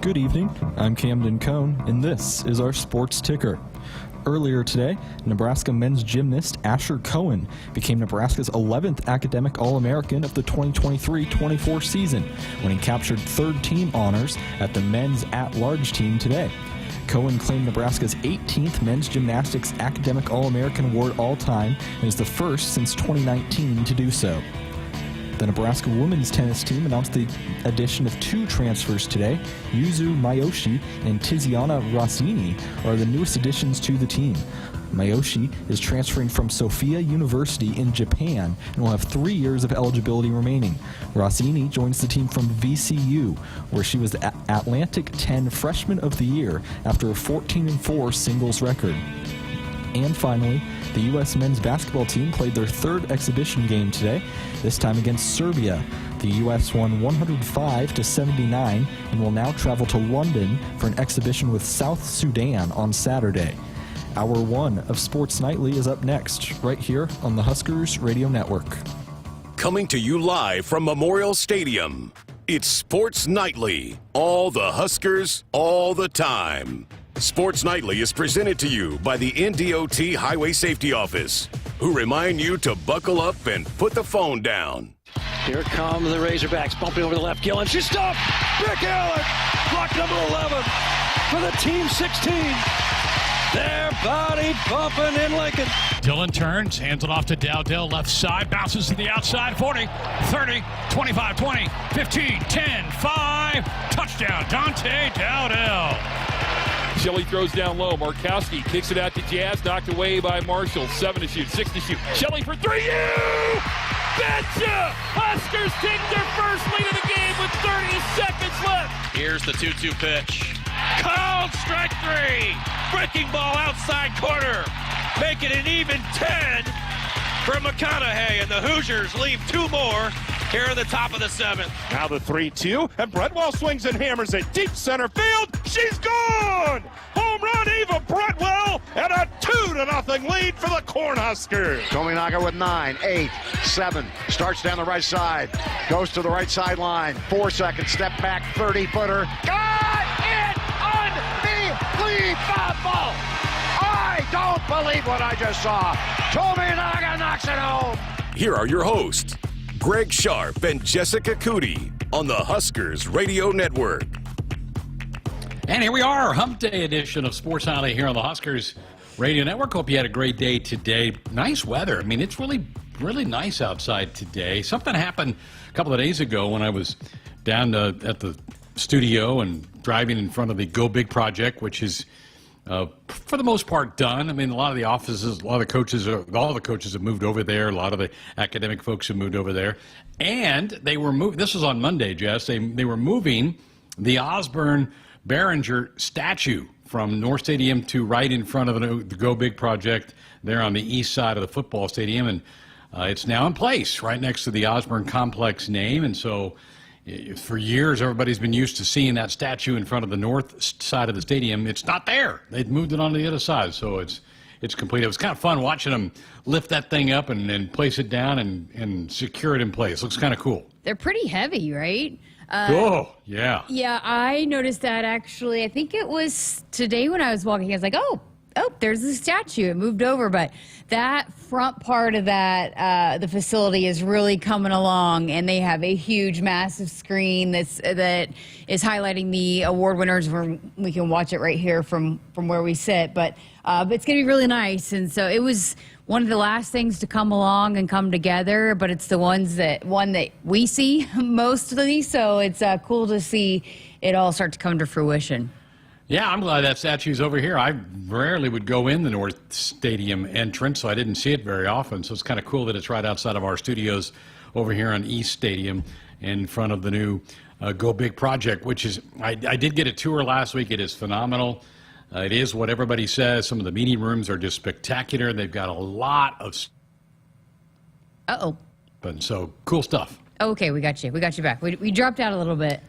Good evening, I'm Camden Cohn, and this is our Sports Ticker. Earlier today, Nebraska men's gymnast Asher Cohen became Nebraska's 11th academic All-American of the 2023-24 season when he captured third-team honors at the men's at-large team today. Cohen claimed Nebraska's 18th men's gymnastics academic All-American award all-time and is the first since 2019 to do so. The Nebraska women's tennis team announced the addition of two transfers today. Yuzu Mayoshi and Tiziana Rossini are the newest additions to the team. Mayoshi is transferring from Sophia University in Japan and will have 3 years of eligibility remaining. Rossini joins the team from VCU, where she was the Atlantic 10 Freshman of the Year after a 14-4 singles record. And finally, the U.S. men's basketball team played their third exhibition game today, this time against Serbia. The U.S. won 105-79 and will now travel to London for an exhibition with South Sudan on Saturday. Hour 1 of Sports Nightly is up next, right here on the Huskers Radio Network. Coming to you live from Memorial Stadium, it's Sports Nightly. All the Huskers, all the time. Sports Nightly is presented to you by the NDOT Highway Safety Office, who remind you to buckle up and put the phone down. Here come the Razorbacks, bumping over the left. Gillen, she's stopped. Rick Allen, block number 11 for the team 16. They're body bumping in Lincoln. Dillon turns, hands it off to Dowdell, left side, bounces to the outside, 40, 30, 25, 20, 15, 10, 5, touchdown, Dante Dowdell. Shelley throws down low. Markowski kicks it out to Jazz, knocked away by Marshall. 7 to shoot, 6 to shoot. Shelley for 3. You betcha! Huskers take their first lead of the game with 30 seconds left. Here's the 2-2 pitch. Called strike 3. Breaking ball outside corner. Make it an even 10 for McConaughey, and the Hoosiers leave 2 more here in the top of the 7th. Now the 3-2, and Bretwell swings and hammers it deep center field. She's gone! Home run, Eva Bretwell, and a 2-0 lead for the Cornhuskers. Tominaga with 9, 8, 7, starts down the right side, goes to the right sideline, 4 seconds, step back, 30-footer. Got it! Unbelievable! I don't believe what I just saw. Tominaga knocks it home. Here are your hosts, Greg Sharpe and Jessica Coody on the Huskers Radio Network. And here we are, Hump Day edition of Sports Nightly here on the Huskers Radio Network. Hope you had a great day today. Nice weather. I mean, it's really, really nice outside today. Something happened a couple of days ago when I was down at the studio and driving in front of the Go Big project, which is for the most part done. I mean, a lot of the offices, all the coaches have moved over there. A lot of the academic folks have moved over there. And they were moving, this was on Monday, Jess, they were moving the Osborne Behringer statue from North Stadium to right in front of the Go Big project there on the east side of the football stadium. And it's now in place right next to the Osborne Complex name. And so for years, everybody's been used to seeing that statue in front of the north side of the stadium. It's not there. They've moved it onto the other side, so it's complete. It was kind of fun watching them lift that thing up and place it down and secure it in place. Looks kind of cool. They're pretty heavy, right? Oh, yeah. Yeah, I noticed that actually. I think it was today when I was walking. I was like, oh, there's the statue. It moved over, but that front part of that the facility is really coming along, and they have a huge, massive screen that is highlighting the award winners. We can watch it right here from where we sit, but it's going to be really nice. And so it was one of the last things to come along and come together, but it's the one that we see mostly. So it's cool to see it all start to come to fruition. Yeah, I'm glad that statue's over here. I rarely would go in the North Stadium entrance, so I didn't see it very often. So it's kind of cool that it's right outside of our studios over here on East Stadium in front of the new Go Big project, which is, I did get a tour last week. It is phenomenal. It is what everybody says. Some of the meeting rooms are just spectacular. They've got a lot of... But so, cool stuff. Okay, we got you. We got you back. We dropped out a little bit.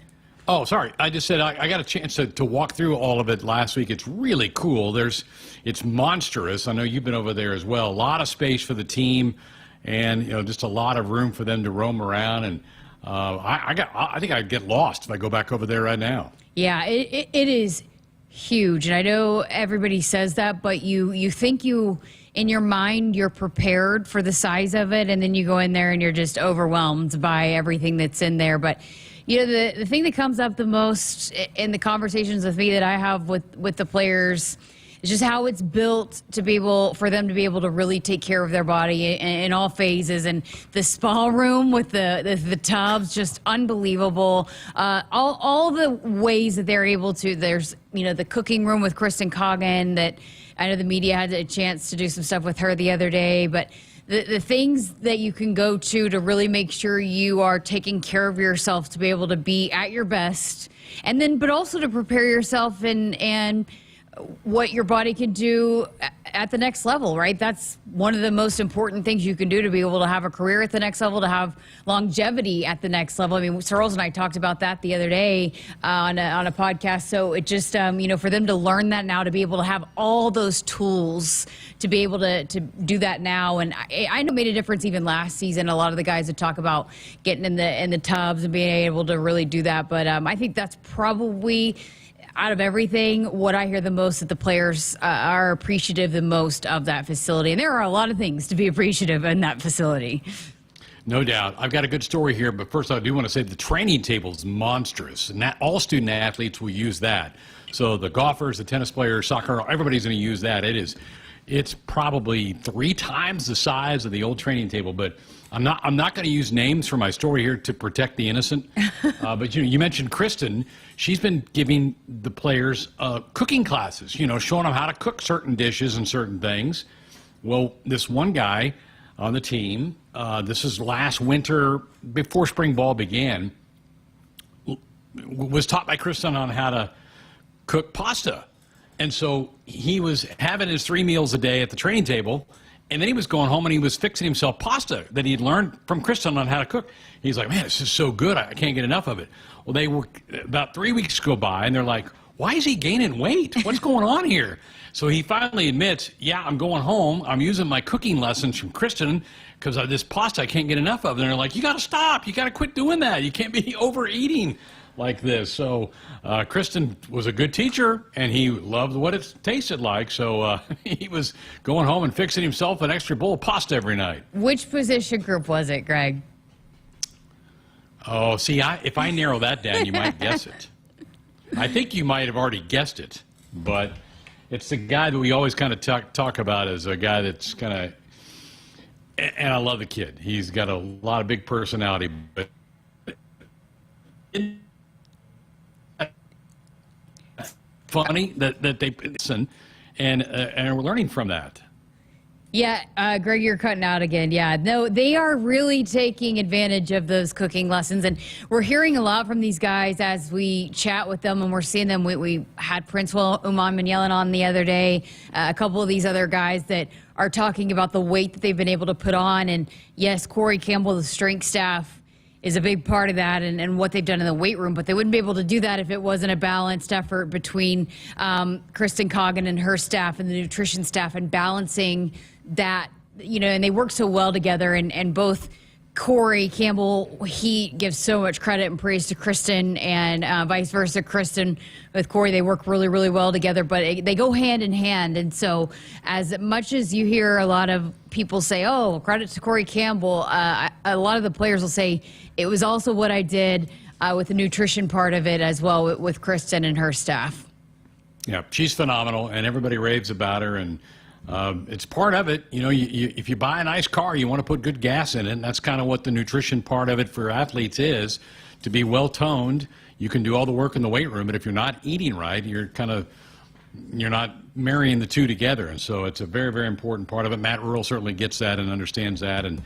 Oh, sorry. I just said I got a chance to walk through all of it last week. It's really cool. It's monstrous. I know you've been over there as well. A lot of space for the team, and just a lot of room for them to roam around. And I think I'd get lost if I go back over there right now. Yeah, it is huge. And I know everybody says that, but you think in your mind, you're prepared for the size of it, and then you go in there and you're just overwhelmed by everything that's in there. But, the thing that comes up the most in the conversations with me that I have with the players is just how it's built for them to be able to really take care of their body in all phases. And the spa room with the tubs, just unbelievable. All the ways that they're able to, there's, the cooking room with Kristen Coggan that I know the media had a chance to do some stuff with her the other day, but the things that you can go to really make sure you are taking care of yourself to be able to be at your best, and then, but also to prepare yourself and what your body can do at the next level, right? That's one of the most important things you can do to be able to have a career at the next level, to have longevity at the next level. I mean, Searles and I talked about that the other day on a podcast. So it just, for them to learn that now, to be able to have all those tools to be able to do that now. And I know it made a difference even last season. A lot of the guys that talk about getting in the tubs and being able to really do that. But I think that's probably, out of everything, what I hear the most, that the players are appreciative the most of that facility. And there are a lot of things to be appreciative in that facility. No doubt. I've got a good story here, but first I do want to say the training table is monstrous, and that all student athletes will use that. So the golfers, the tennis players, soccer, everybody's going to use that. It's probably 3 times the size of the old training table, but I'm not going to use names for my story here to protect the innocent. But you mentioned Kristen. She's been giving the players cooking classes, showing them how to cook certain dishes and certain things. Well, this one guy on the team, this is last winter before spring ball began, was taught by Kristen on how to cook pasta. And so he was having his 3 meals a day at the training table, and then he was going home and he was fixing himself pasta that he'd learned from Kristen on how to cook. He's like, man, this is so good. I can't get enough of it. Well, they were about 3 weeks go by, and they're like, why is he gaining weight? What's going on here? So he finally admits, yeah, I'm going home. I'm using my cooking lessons from Kristen because of this pasta I can't get enough of. And they're like, you got to stop. You got to quit doing that. You can't be overeating like this. So Kristen was a good teacher, and he loved what it tasted like. So he was going home and fixing himself an extra bowl of pasta every night. Which position group was it, Greg? Oh, see, if I narrow that down, you might guess it. I think you might have already guessed it, but it's the guy that we always kind of talk about as a guy that's kind of, and I love the kid. He's got a lot of big personality, but funny that they listen, and we're learning from that. Yeah, Greg, you're cutting out again. Yeah, no, they are really taking advantage of those cooking lessons, and we're hearing a lot from these guys as we chat with them, and we're seeing them. We had Prince Uman Manyelan on the other day, a couple of these other guys that are talking about the weight that they've been able to put on, and yes, Corey Campbell, the strength staff, is a big part of that and what they've done in the weight room, but they wouldn't be able to do that if it wasn't a balanced effort between Kristen Coggan and her staff and the nutrition staff, and balancing that, and they work so well together, and both Corey Campbell, he gives so much credit and praise to Kristen, and vice versa. Kristen with Corey, they work really, really well together, but they go hand in hand. And so as much as you hear a lot of people say, oh, credit to Corey Campbell, a lot of the players will say it was also what I did with the nutrition part of it as well with Kristen and her staff. Yeah, she's phenomenal, and everybody raves about her, and it's part of it. If you buy a nice car, you want to put good gas in it, and that's kind of what the nutrition part of it for athletes is. To be well-toned, you can do all the work in the weight room, but if you're not eating right, you're not marrying the two together. And so it's a very, very important part of it. Matt Rural certainly gets that and understands that, and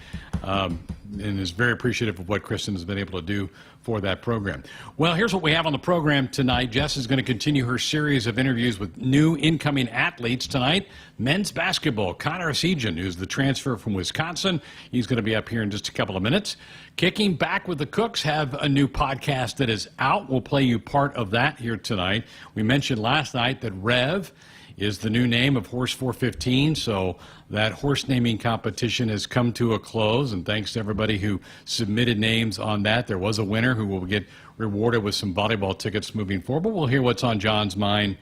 is very appreciative of what Kristen has been able to do for that program. Well, here's what we have on the program tonight. Jess is going to continue her series of interviews with new incoming athletes tonight. Men's basketball, Connor Essegian, who's the transfer from Wisconsin. He's going to be up here in just a couple of minutes. Kicking Back with the Cooks have a new podcast that is out. We'll play you part of that here tonight. We mentioned last night that Rev is the new name of Horse 415. So that horse naming competition has come to a close, and thanks to everybody who submitted names on that. There was a winner who will get rewarded with some volleyball tickets moving forward. But we'll hear what's on John's mind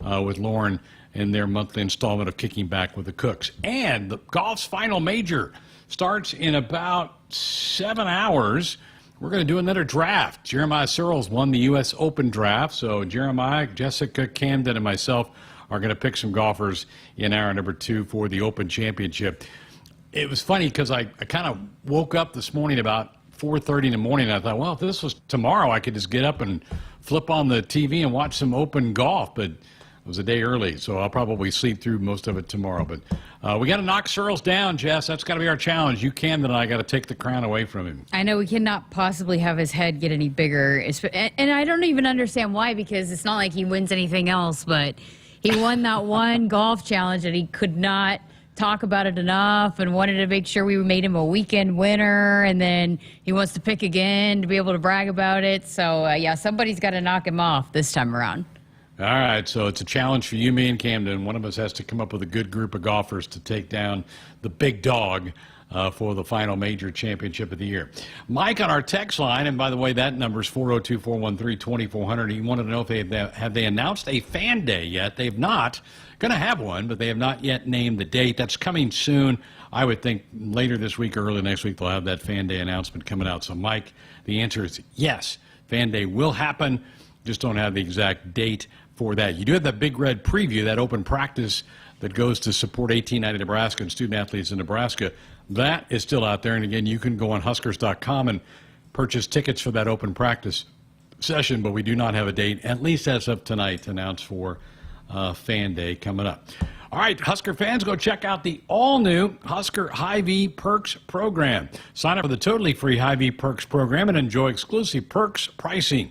with Lauren and their monthly installment of Kicking Back with the Cooks. And the golf's final major starts in about 7 hours. We're going to do another draft. Jeremiah Searles won the U.S. Open draft, so Jeremiah, Jessica, Camden, and myself are going to pick some golfers in hour number 2 for the Open Championship. It was funny because I kind of woke up this morning about 4:30 in the morning, and I thought, well, if this was tomorrow, I could just get up and flip on the TV and watch some Open golf, but it was a day early, so I'll probably sleep through most of it tomorrow. But we got to knock Searles down, Jess. That's got to be our challenge. You, Camden, and I got to take the crown away from him. I know we cannot possibly have his head get any bigger. And I don't even understand why, because it's not like he wins anything else, but he won that one golf challenge and he could not talk about it enough and wanted to make sure we made him a weekend winner, and then he wants to pick again to be able to brag about it. So, yeah, somebody's got to knock him off this time around. All right, so it's a challenge for you, me, and Camden. One of us has to come up with a good group of golfers to take down the big dog for the final major championship of the year. Mike on our text line, and by the way, that number is 402-413-2400. He wanted to know if have they announced a fan day yet. They've not. Going to have one, but they have not yet named the date. That's coming soon. I would think later this week or early next week they'll have that fan day announcement coming out. So, Mike, the answer is yes, fan day will happen. Just don't have the exact date for that. You do have that Big Red preview, that open practice that goes to support 1890 Nebraska and student athletes in Nebraska. That is still out there. And again, you can go on Huskers.com and purchase tickets for that open practice session, but we do not have a date, at least as of tonight, announced for Fan Day coming up. All right, Husker fans, go check out the all-new Husker Hy-Vee Perks program. Sign up for the totally free Hy-Vee Perks program and enjoy exclusive perks pricing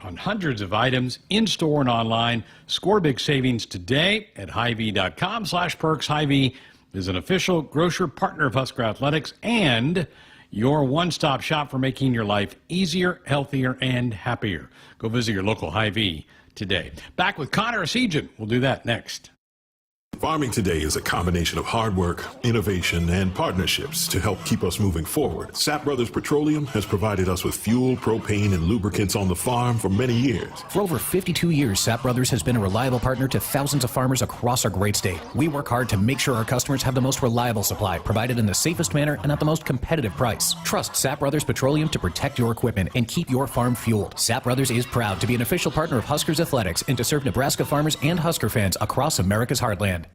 on hundreds of items in-store and online. Score big savings today at Hy-Vee.com/perks. Hy-Vee is an official grocer partner of Husker Athletics and your one-stop shop for making your life easier, healthier, and happier. Go visit your local Hy-Vee today. Back with Connor Essegian. We'll do that next. Farming today is a combination of hard work, innovation, and partnerships to help keep us moving forward. Sapp Brothers Petroleum has provided us with fuel, propane, and lubricants on the farm for many years. For over 52 years, Sapp Brothers has been a reliable partner to thousands of farmers across our great state. We work hard to make sure our customers have the most reliable supply, provided in the safest manner and at the most competitive price. Trust Sapp Brothers Petroleum to protect your equipment and keep your farm fueled. Sapp Brothers is proud to be an official partner of Huskers Athletics and to serve Nebraska farmers and Husker fans across America's heartland.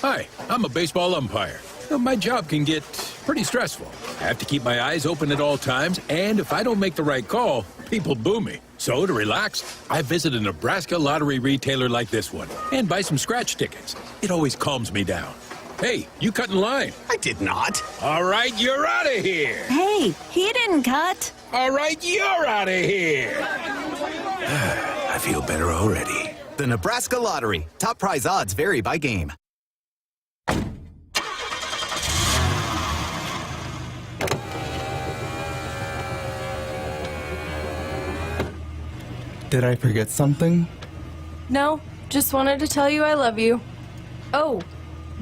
Hi, I'm a baseball umpire. My job can get pretty stressful. I have to keep my eyes open at all times, and if I don't make the right call, people boo me. So to relax, I visit a Nebraska lottery retailer like this one and buy some scratch tickets. It always calms me down. Hey, you cut in line. I did not. All right, you're out of here. Hey, he didn't cut. All right, you're out of here. I feel better already. The Nebraska Lottery. Top prize odds vary by game. Did I forget something? No, just wanted to tell you I love you. Oh,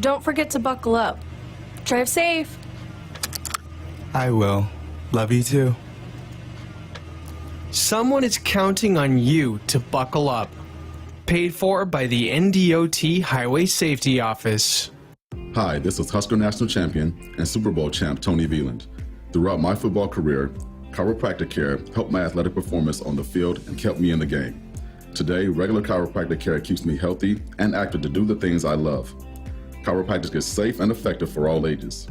don't forget to buckle up. Drive safe. I will. Love you too. Someone is counting on you to buckle up. Paid for by the NDOT Highway Safety Office. Hi, this is Husker National Champion and Super Bowl champ Tony Veland. Throughout my football career, chiropractic care helped my athletic performance on the field and kept me in the game. Today, regular chiropractic care keeps me healthy and active to do the things I love. Chiropractic is safe and effective for all ages.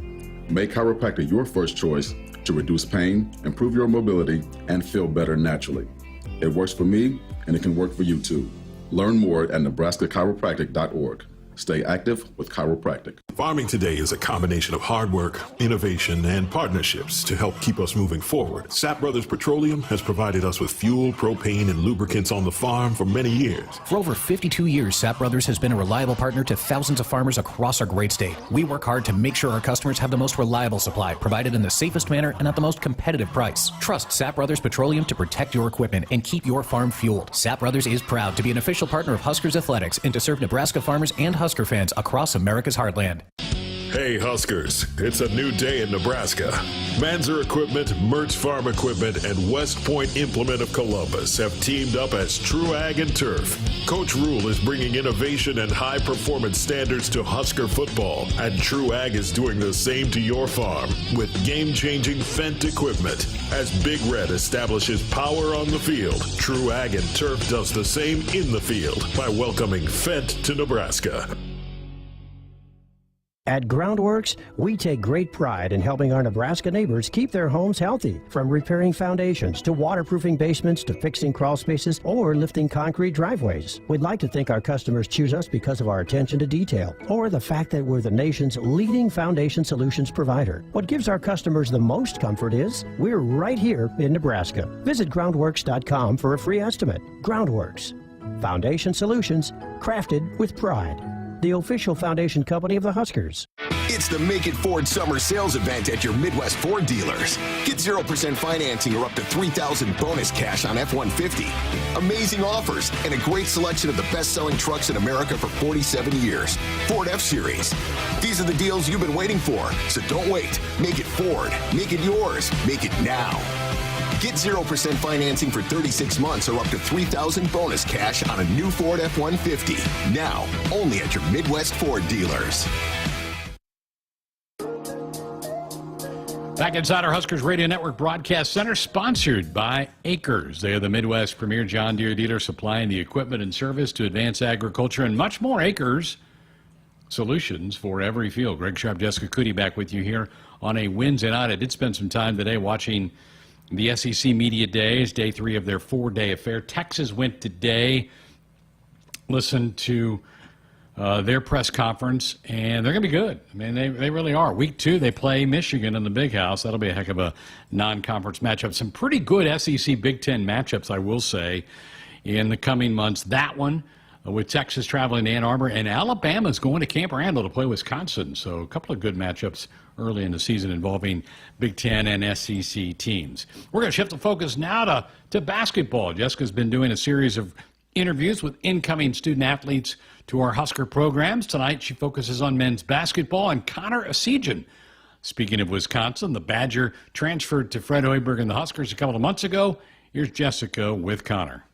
Make chiropractic your first choice to reduce pain, improve your mobility, and feel better naturally. It works for me, and it can work for you too. Learn more at nebraska-chiropractic.org. Stay active with chiropractic. Farming today is a combination of hard work, innovation, and partnerships to help keep us moving forward. Sap Brothers Petroleum has provided us with fuel, propane, and lubricants on the farm for many years. For over 52 years, Sap Brothers has been a reliable partner to thousands of farmers across our great state. We work hard to make sure our customers have the most reliable supply, provided in the safest manner and at the most competitive price. Trust Sap Brothers Petroleum to protect your equipment and keep your farm fueled. Sap Brothers is proud to be an official partner of Huskers Athletics and to serve Nebraska farmers and Husker fans across America's heartland. Hey Huskers, it's a new day in Nebraska. Manzer Equipment, Mertz Farm Equipment, and West Point Implement of Columbus have teamed up as True Ag and Turf. Coach Rule is bringing innovation and high performance standards to Husker football, and True Ag is doing the same to your farm with game-changing Fendt equipment. As Big Red establishes power on the field, True Ag and Turf does the same in the field by welcoming Fendt to Nebraska. At Groundworks, we take great pride in helping our Nebraska neighbors keep their homes healthy. From repairing foundations to waterproofing basements to fixing crawl spaces or lifting concrete driveways. We'd like to think our customers choose us because of our attention to detail or the fact that we're the nation's leading foundation solutions provider. What gives our customers the most comfort is we're right here in Nebraska. Visit groundworks.com for a free estimate. Groundworks. Foundation solutions crafted with pride. The official foundation company of the Huskers. It's the Make It Ford Summer Sales Event at your Midwest Ford dealers. Get 0% financing or up to $3,000 bonus cash on F-150. Amazing offers and a great selection of the best-selling trucks in America for 47 years. Ford F-Series. These are the deals you've been waiting for, so don't wait. Make it Ford. Make it yours. Make it now. Get 0% financing for 36 months or up to $3,000 bonus cash on a new Ford F-150. Now, only at your Midwest Ford dealers. Back inside our Huskers Radio Network Broadcast Center, sponsored by Akrs. They are the Midwest premier John Deere dealer supplying the equipment and service to advance agriculture and much more. Akrs, solutions for every field. Greg Sharpe, Jessica Coody back with you here on a Wednesday night. I did spend some time today watching the SEC Media Days, day 3 of their 4-day affair. Texas went today, listened to their press conference, and they're going to be good. I mean, they really are. Week 2, they play Michigan in the Big House. That'll be a heck of a non-conference matchup. Some pretty good SEC Big Ten matchups, I will say, in the coming months. That one with Texas traveling to Ann Arbor, and Alabama's going to Camp Randall to play Wisconsin. So a couple of good matchups early in the season involving Big Ten and SEC teams. We're going to shift the focus now to basketball. Jessica's been doing a series of interviews with incoming student athletes to our Husker programs. Tonight she focuses on men's basketball and Connor Essegian. Speaking of Wisconsin, the Badger transferred to Fred Hoiberg and the Huskers a couple of months ago. Here's Jessica with Connor.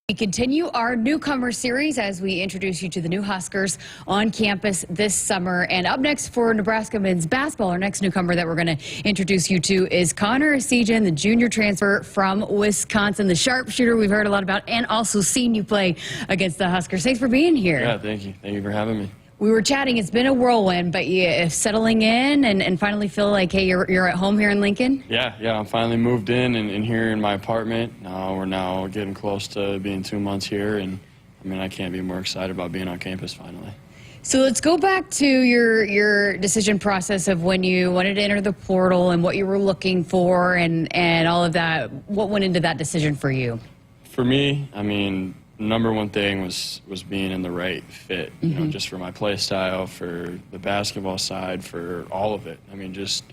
We continue our newcomer series as we introduce you to the new Huskers on campus this summer. And up next for Nebraska men's basketball, our next newcomer that we're going to introduce you to is Connor Essegian, the junior transfer from Wisconsin, the sharpshooter we've heard a lot about, and also seen you play against the Huskers. Thanks for being here. Yeah, thank you. Thank you for having me. We were chatting. It's been a whirlwind, but you settling in and finally feel like, hey, you're at home here in Lincoln? Yeah, I'm finally moved in and here in my apartment. We're now getting close to being 2 months here, and I mean, I can't be more excited about being on campus finally. So let's go back to your decision process of when you wanted to enter the portal and what you were looking for and all of that. What went into that decision for you? For me, I mean, number one thing was being in the right fit, you know, just for my play style, for the basketball side, for all of it. I mean, just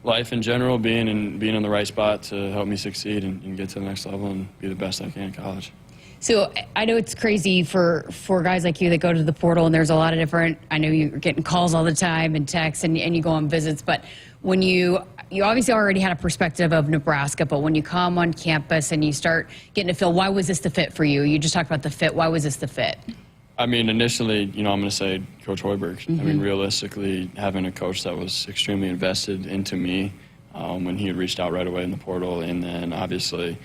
life in general, being in the right spot to help me succeed and get to the next level and be the best I can in college. So I know it's crazy for guys like you that go to the portal, and there's a lot of different, I know you're getting calls all the time and texts and you go on visits, but when you obviously already had a perspective of Nebraska, but when you come on campus and you start getting to feel, why was this the fit for you? You just talked about the fit. Why was this the fit? I mean, initially, you know, I'm going to say Coach Hoiberg. I mean, realistically, having a coach that was extremely invested into me when he had reached out right away in the portal, and then obviously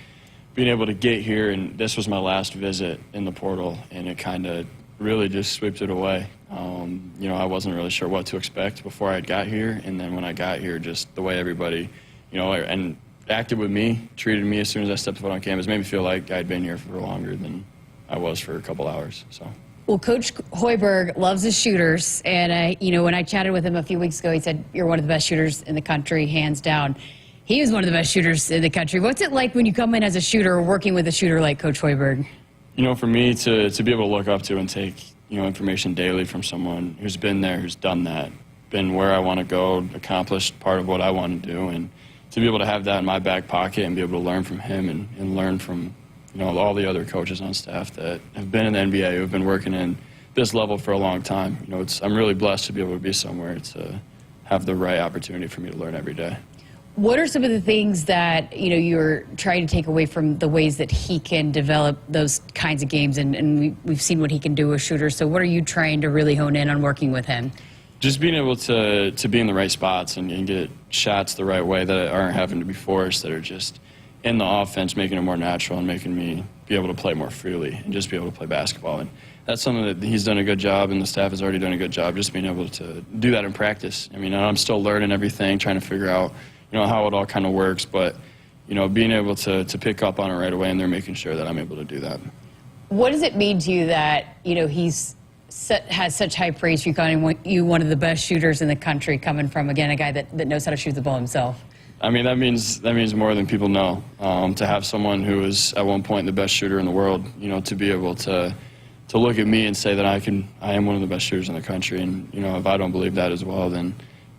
being able to get here, and this was my last visit in the portal, and it kind of really just swept it away. You know, I wasn't really sure what to expect before I got here, and then when I got here, just the way everybody, you know, and acted with me, treated me as soon as I stepped foot on campus, made me feel like I'd been here for longer than I was for a couple hours. So Well, Coach Hoiberg loves his shooters, and when I chatted with him a few weeks ago, he said, you're one of the best shooters in the country, hands down. He is one of the best shooters in the country. What's it like when you come in as a shooter, working with a shooter like Coach Hoiberg? For me to be able to look up to and take, information daily from someone who's been there, who's done that, been where I want to go, accomplished part of what I want to do, and to be able to have that in my back pocket and be able to learn from him and learn from all the other coaches on staff that have been in the NBA, who have been working in this level for a long time. I'm really blessed to be able to be somewhere to have the right opportunity for me to learn every day. What are some of the things that you're trying to take away from the ways that he can develop those kinds of games? And we've seen what he can do with shooters. So what are you trying to really hone in on working with him? Just being able to be in the right spots and get shots the right way that aren't having to be forced, that are just in the offense, making it more natural and making me be able to play more freely and just be able to play basketball. And that's something that he's done a good job, and the staff has already done a good job, just being able to do that in practice. I'm still learning everything, trying to figure out, how it all kind of works, but, being able to pick up on it right away, and they're making sure that I'm able to do that. What does it mean to you that, has such high praise for you, calling you one of the best shooters in the country, coming from, again, a guy that knows how to shoot the ball himself? That means more than people know. To have someone who was at one point the best shooter in the world, to be able to look at me and say that I am one of the best shooters in the country, and if I don't believe that as well, then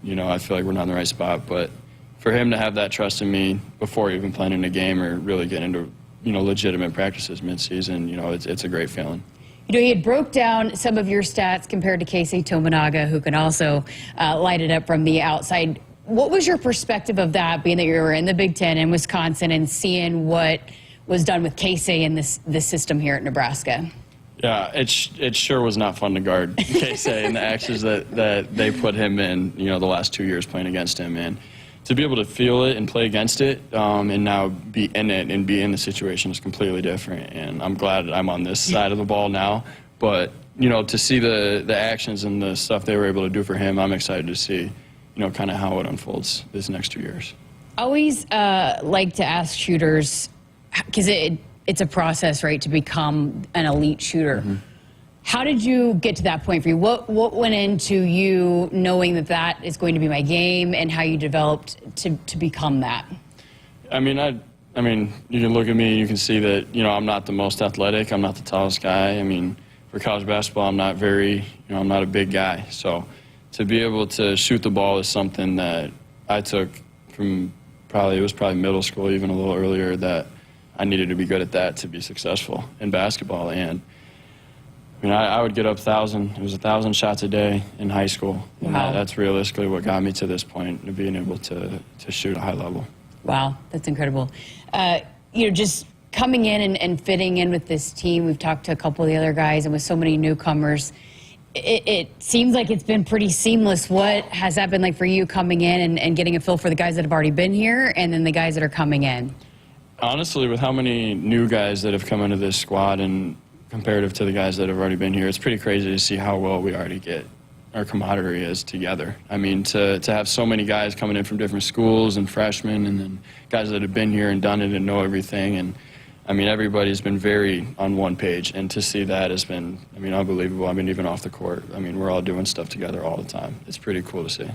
I feel like we're not in the right spot. But for him to have that trust in me before even playing in a game or really getting into legitimate practices mid-season, it's a great feeling. He had broke down some of your stats compared to Casey Tominaga, who can also light it up from the outside. What was your perspective of that, being that you were in the Big Ten in Wisconsin and seeing what was done with Casey and this system here at Nebraska? Yeah, it sure was not fun to guard Casey and the actions that they put him in, the last 2 years playing against him. And to be able to feel it and play against it and now be in it and be in the situation is completely different. And I'm glad I'm on this side of the ball now. But, to see the actions and the stuff they were able to do for him, I'm excited to see kind of how it unfolds this next 2 years. I always like to ask shooters, because it's a process, right, to become an elite shooter. Mm-hmm. How did you get to that point for you? What went into you knowing that is going to be my game, and how you developed to become that? You can look at me and you can see that, I'm not the most athletic. I'm not the tallest guy. For college basketball, I'm not I'm not a big guy. So to be able to shoot the ball is something that I took from probably middle school, even a little earlier, that I needed to be good at that to be successful in basketball. And I would get up 1,000 shots a day in high school. And wow. That's realistically what got me to this point, of being able to shoot at a high level. Wow, that's incredible. Just coming in and fitting in with this team, we've talked to a couple of the other guys, and with so many newcomers, it seems like it's been pretty seamless. What has that been like for you, coming in and getting a feel for the guys that have already been here and then the guys that are coming in? Honestly, with how many new guys that have come into this squad and comparative to the guys that have already been here, it's pretty crazy to see how well we already get our camaraderie is together. To have so many guys coming in from different schools and freshmen, and then guys that have been here and done it and know everything. And everybody's been very on one page, and to see that has been, unbelievable. Even off the court, we're all doing stuff together all the time. It's pretty cool to see.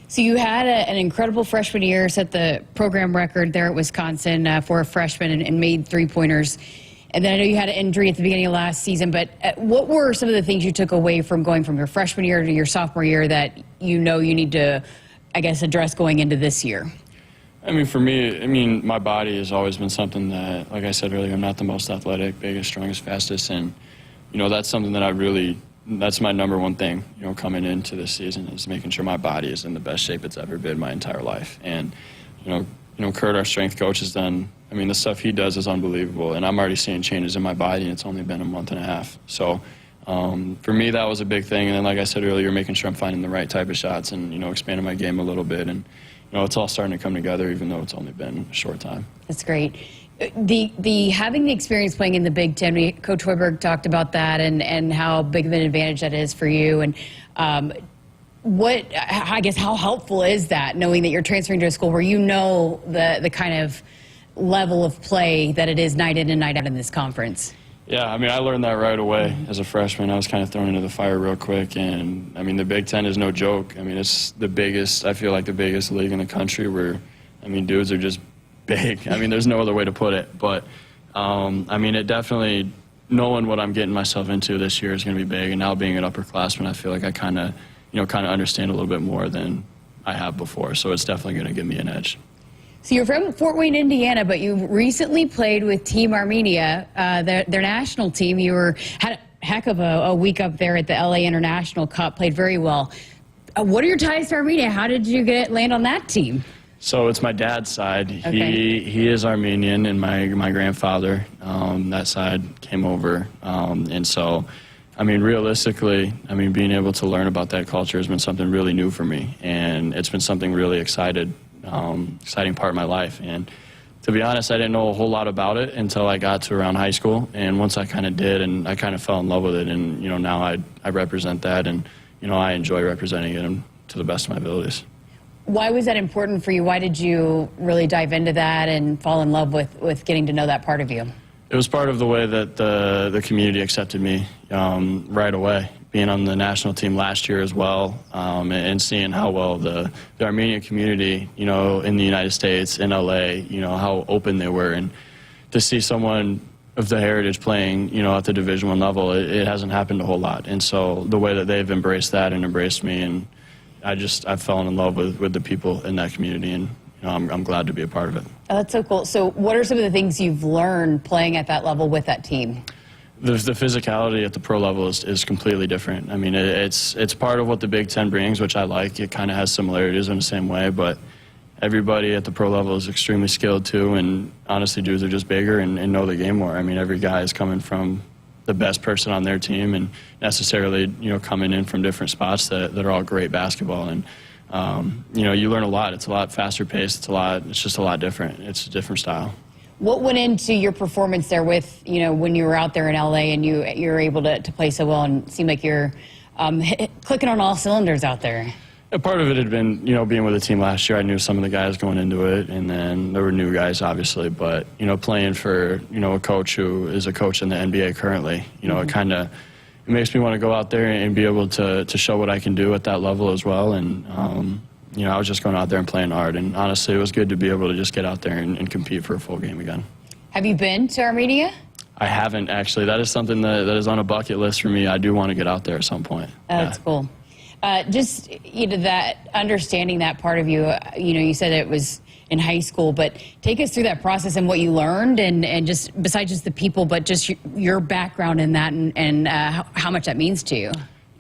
So you had an incredible freshman year, set the program record there at Wisconsin for a freshman and made three-pointers. And then I know you had an injury at the beginning of last season, but what were some of the things you took away from going from your freshman year to your sophomore year that you need to, address going into this year? For me, my body has always been something that, like I said earlier, I'm not the most athletic, biggest, strongest, fastest, and, that's something that that's my number one thing, coming into this season, is making sure my body is in the best shape it's ever been my entire life. And, Kurt, our strength coach, has done, the stuff he does is unbelievable, and I'm already seeing changes in my body, and it's only been a month and a half. So for me, that was a big thing. And then, like I said earlier, making sure I'm finding the right type of shots and, expanding my game a little bit. And, it's all starting to come together, even though it's only been a short time. That's great. The having the experience playing in the Big Ten, Coach Hoiberg talked about that and how big of an advantage that is for you. And how helpful is that, knowing that you're transferring to a school where the kind of level of play that it is night in and night out in this conference? Yeah, I mean, I learned that right away as a freshman. I was kind of thrown into the fire real quick, and I mean, the Big Ten is no joke. I mean, it's the biggest, I feel like the biggest league in the country where, I mean, dudes are just big. I mean, there's no other way to put it. But, I mean, it definitely, knowing what I'm getting myself into this year is going to be big, and now being an upperclassman, I feel like I kind of, understand a little bit more than I have before. So it's definitely going to give me an edge. So you're from Fort Wayne, Indiana, but you recently played with Team Armenia, their national team. You had a heck of a week up there at the LA International Cup, played very well. What are your ties to Armenia? How did you land on that team? So it's my dad's side. Okay. He is Armenian, and my grandfather, that side came over. And so, I mean, realistically, I mean, being able to learn about that culture has been something really new for me, and it's been something really exciting part of my life. And to be honest, I didn't know a whole lot about it until I got to around high school. And once I kind of did, and I kind of fell in love with it. And, now I represent that, and, I enjoy representing it to the best of my abilities. Why was that important for you? Why did you really dive into that and fall in love with getting to know that part of you? It was part of the way that the community accepted me right away. Being on the national team last year as well, and seeing how well the Armenian community, in the United States, in LA, how open they were, and to see someone of the heritage playing, at the Division I level, it hasn't happened a whole lot. And so the way that they've embraced that and embraced me, and I've fallen in love with the people in that community, and I'm glad to be a part of it. Oh, that's so cool. So what are some of the things you've learned playing at that level with that team? The physicality at the pro level is completely different. I mean, it's part of what the Big Ten brings, which I like. It kind of has similarities in the same way, but everybody at the pro level is extremely skilled too, and honestly, dudes are just bigger and know the game more. I mean, every guy is coming from the best person on their team, and necessarily, coming in from different spots that are all great basketball. And, you learn a lot. It's a lot faster paced. It's just a lot different. It's a different style. What went into your performance there with, when you were out there in LA and you were able to play so well and seem like you're clicking on all cylinders out there? A part of it had been, being with the team last year. I knew some of the guys going into it, and then there were new guys, obviously. But, playing for, a coach who is a coach in the NBA currently, it makes me want to go out there and be able to show what I can do at that level as well. And, I was just going out there and playing hard. And honestly, it was good to be able to just get out there and compete for a full game again. Have you been to Armenia? I haven't, actually. That is something that is on a bucket list for me. I do want to get out there at some point. Oh, that's cool. Just, that understanding that part of you, you said it was in high school, but take us through that process and what you learned, and just besides just the people, but just your background in that, and how much that means to you.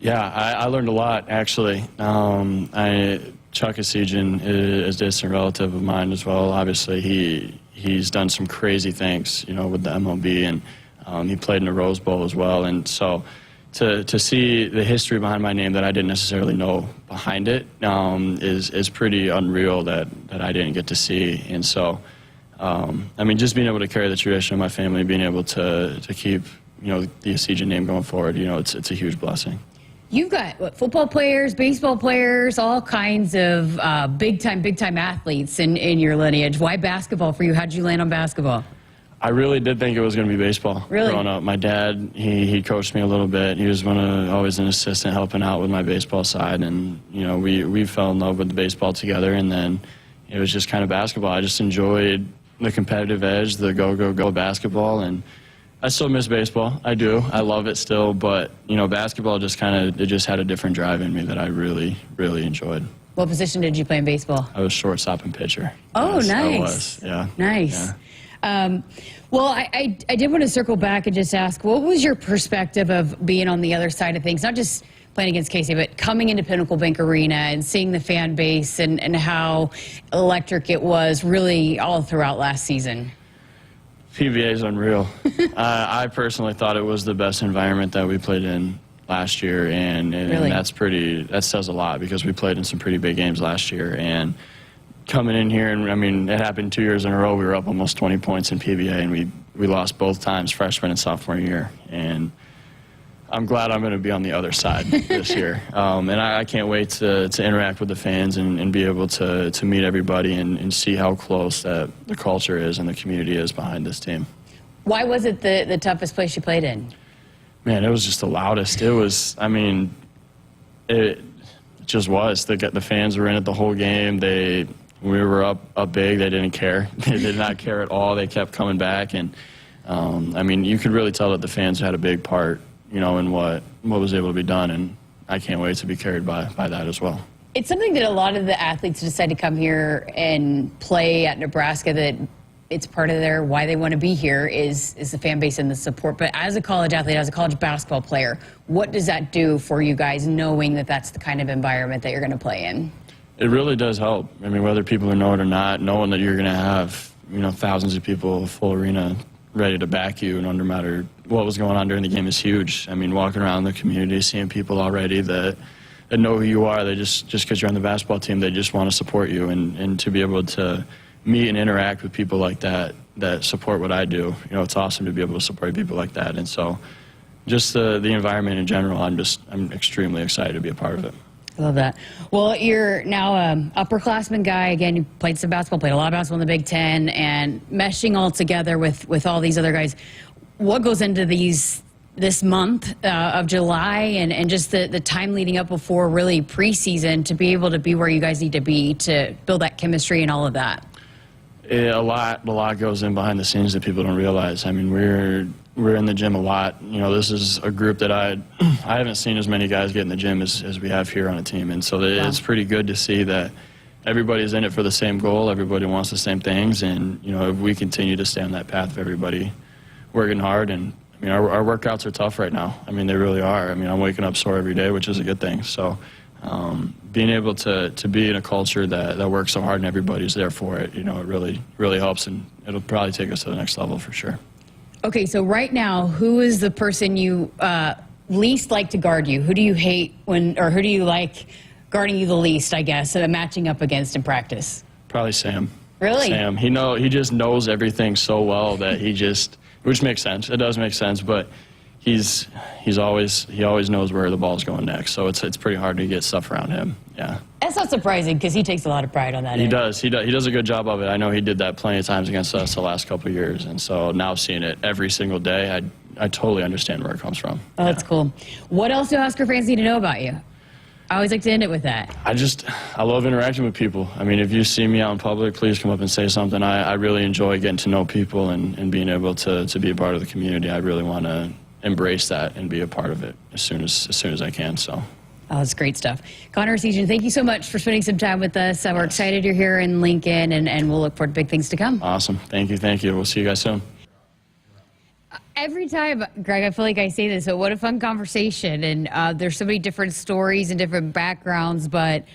Yeah, I learned a lot, actually. Chuck Essegian is a distant relative of mine as well. Obviously, he's done some crazy things, with the MLB, and he played in the Rose Bowl as well. And so to see the history behind my name that I didn't necessarily know behind it is pretty unreal that I didn't get to see. And so, just being able to carry the tradition of my family, being able to keep, the Essegian name going forward, it's a huge blessing. You've got football players, baseball players, all kinds of big time athletes in your lineage. Why basketball for you? How'd you land on basketball? I really did think it was going to be baseball. Really? Growing up, my dad, he coached me a little bit. He was always an assistant helping out with my baseball side, and we fell in love with baseball together. And then it was just kind of basketball. I just enjoyed the competitive edge, the go basketball, and I still miss baseball. I do. I love it still, but basketball just had a different drive in me that I really, really enjoyed. What position did you play in baseball? I was shortstop and pitcher. Oh, yes, nice. I was. Yeah. Nice. Yeah. Well, I did want to circle back and just ask, what was your perspective of being on the other side of things, not just playing against Casey, but coming into Pinnacle Bank Arena and seeing the fan base and how electric it was really all throughout last season? PBA is unreal. I personally thought it was the best environment that we played in last year, and Really? that says a lot, because we played in some pretty big games last year. And coming in here, and it happened 2 years in a row. We were up almost 20 points in PBA, and we lost both times, freshman and sophomore year. And I'm glad I'm going to be on the other side this year. And I can't wait to interact with the fans and be able to meet everybody and see how close that the culture is and the community is behind this team. Why was it the toughest place you played in? Man, it was just the loudest. It was, I mean, it just was. The fans were in it the whole game. We were up big. They didn't care. They did not care at all. They kept coming back. And, I mean, you could really tell that the fans had a big part, you know, in what was able to be done. And I can't wait to be carried by that as well. It's something that a lot of the athletes decide to come here and play at Nebraska, that it's part of their why they want to be here is the fan base and the support. But as a college athlete, as a college basketball player, what does that do for you guys, knowing that that's the kind of environment that you're going to play in? It really does help. I mean, whether people know it or not, knowing that you're going to have, you know, thousands of people, full arena, ready to back you, and no matter what was going on during the game is huge. I mean, walking around the community, seeing people already that know who you are, they just because you're on the basketball team, they just want to support you, and to be able to meet and interact with people like that support what I do. You know, it's awesome to be able to support people like that. And so just the environment in general, I'm extremely excited to be a part of it. I love that. Well, you're now an upperclassman guy. Again, you played some basketball, played a lot of basketball in the Big Ten, and meshing all together with all these other guys. What goes into this month of July and just the time leading up before really preseason to be able to be where you guys need to be to build that chemistry and all of that? A lot goes in behind the scenes that people don't realize. I mean, we're in the gym a lot. You know, this is a group that I haven't seen as many guys get in the gym as we have here on a team, and so it's pretty good to see that everybody's in it for the same goal. Everybody wants the same things, and you know, if we continue to stay on that path of everybody working hard, and I mean, our workouts are tough right now. I mean, they really are. I mean, I'm waking up sore every day, which is a good thing. So being able to be in a culture that works so hard and everybody's there for it, you know, it really helps, and it'll probably take us to the next level for sure. Okay, so right now, who is the person you least like to guard you? Who do you hate or who do you like guarding you the least, I guess, matching up against in practice? Probably Sam. Really? Sam. He just knows everything so well that which makes sense. It does make sense, but he always knows where the ball's going next. So it's pretty hard to get stuff around him. Yeah. That's not surprising because he takes a lot of pride on that. He does. He does a good job of it. I know he did that plenty of times against us the last couple of years, and so now seeing it every single day, I totally understand where it comes from. Oh, that's cool. What else do Husker fans need to know about you? I always like to end it with that. I love interacting with people. I mean, if you see me out in public, please come up and say something. I really enjoy getting to know people and being able to be a part of the community. I really want to embrace that and be a part of it as soon as I can. So. Oh, that's great stuff. Connor Essegian, thank you so much for spending some time with us. We're excited you're here in Lincoln, and we'll look forward to big things to come. Awesome. Thank you. We'll see you guys soon. Every time, Greg, I feel like I say this, but what a fun conversation. And there's so many different stories and different backgrounds, but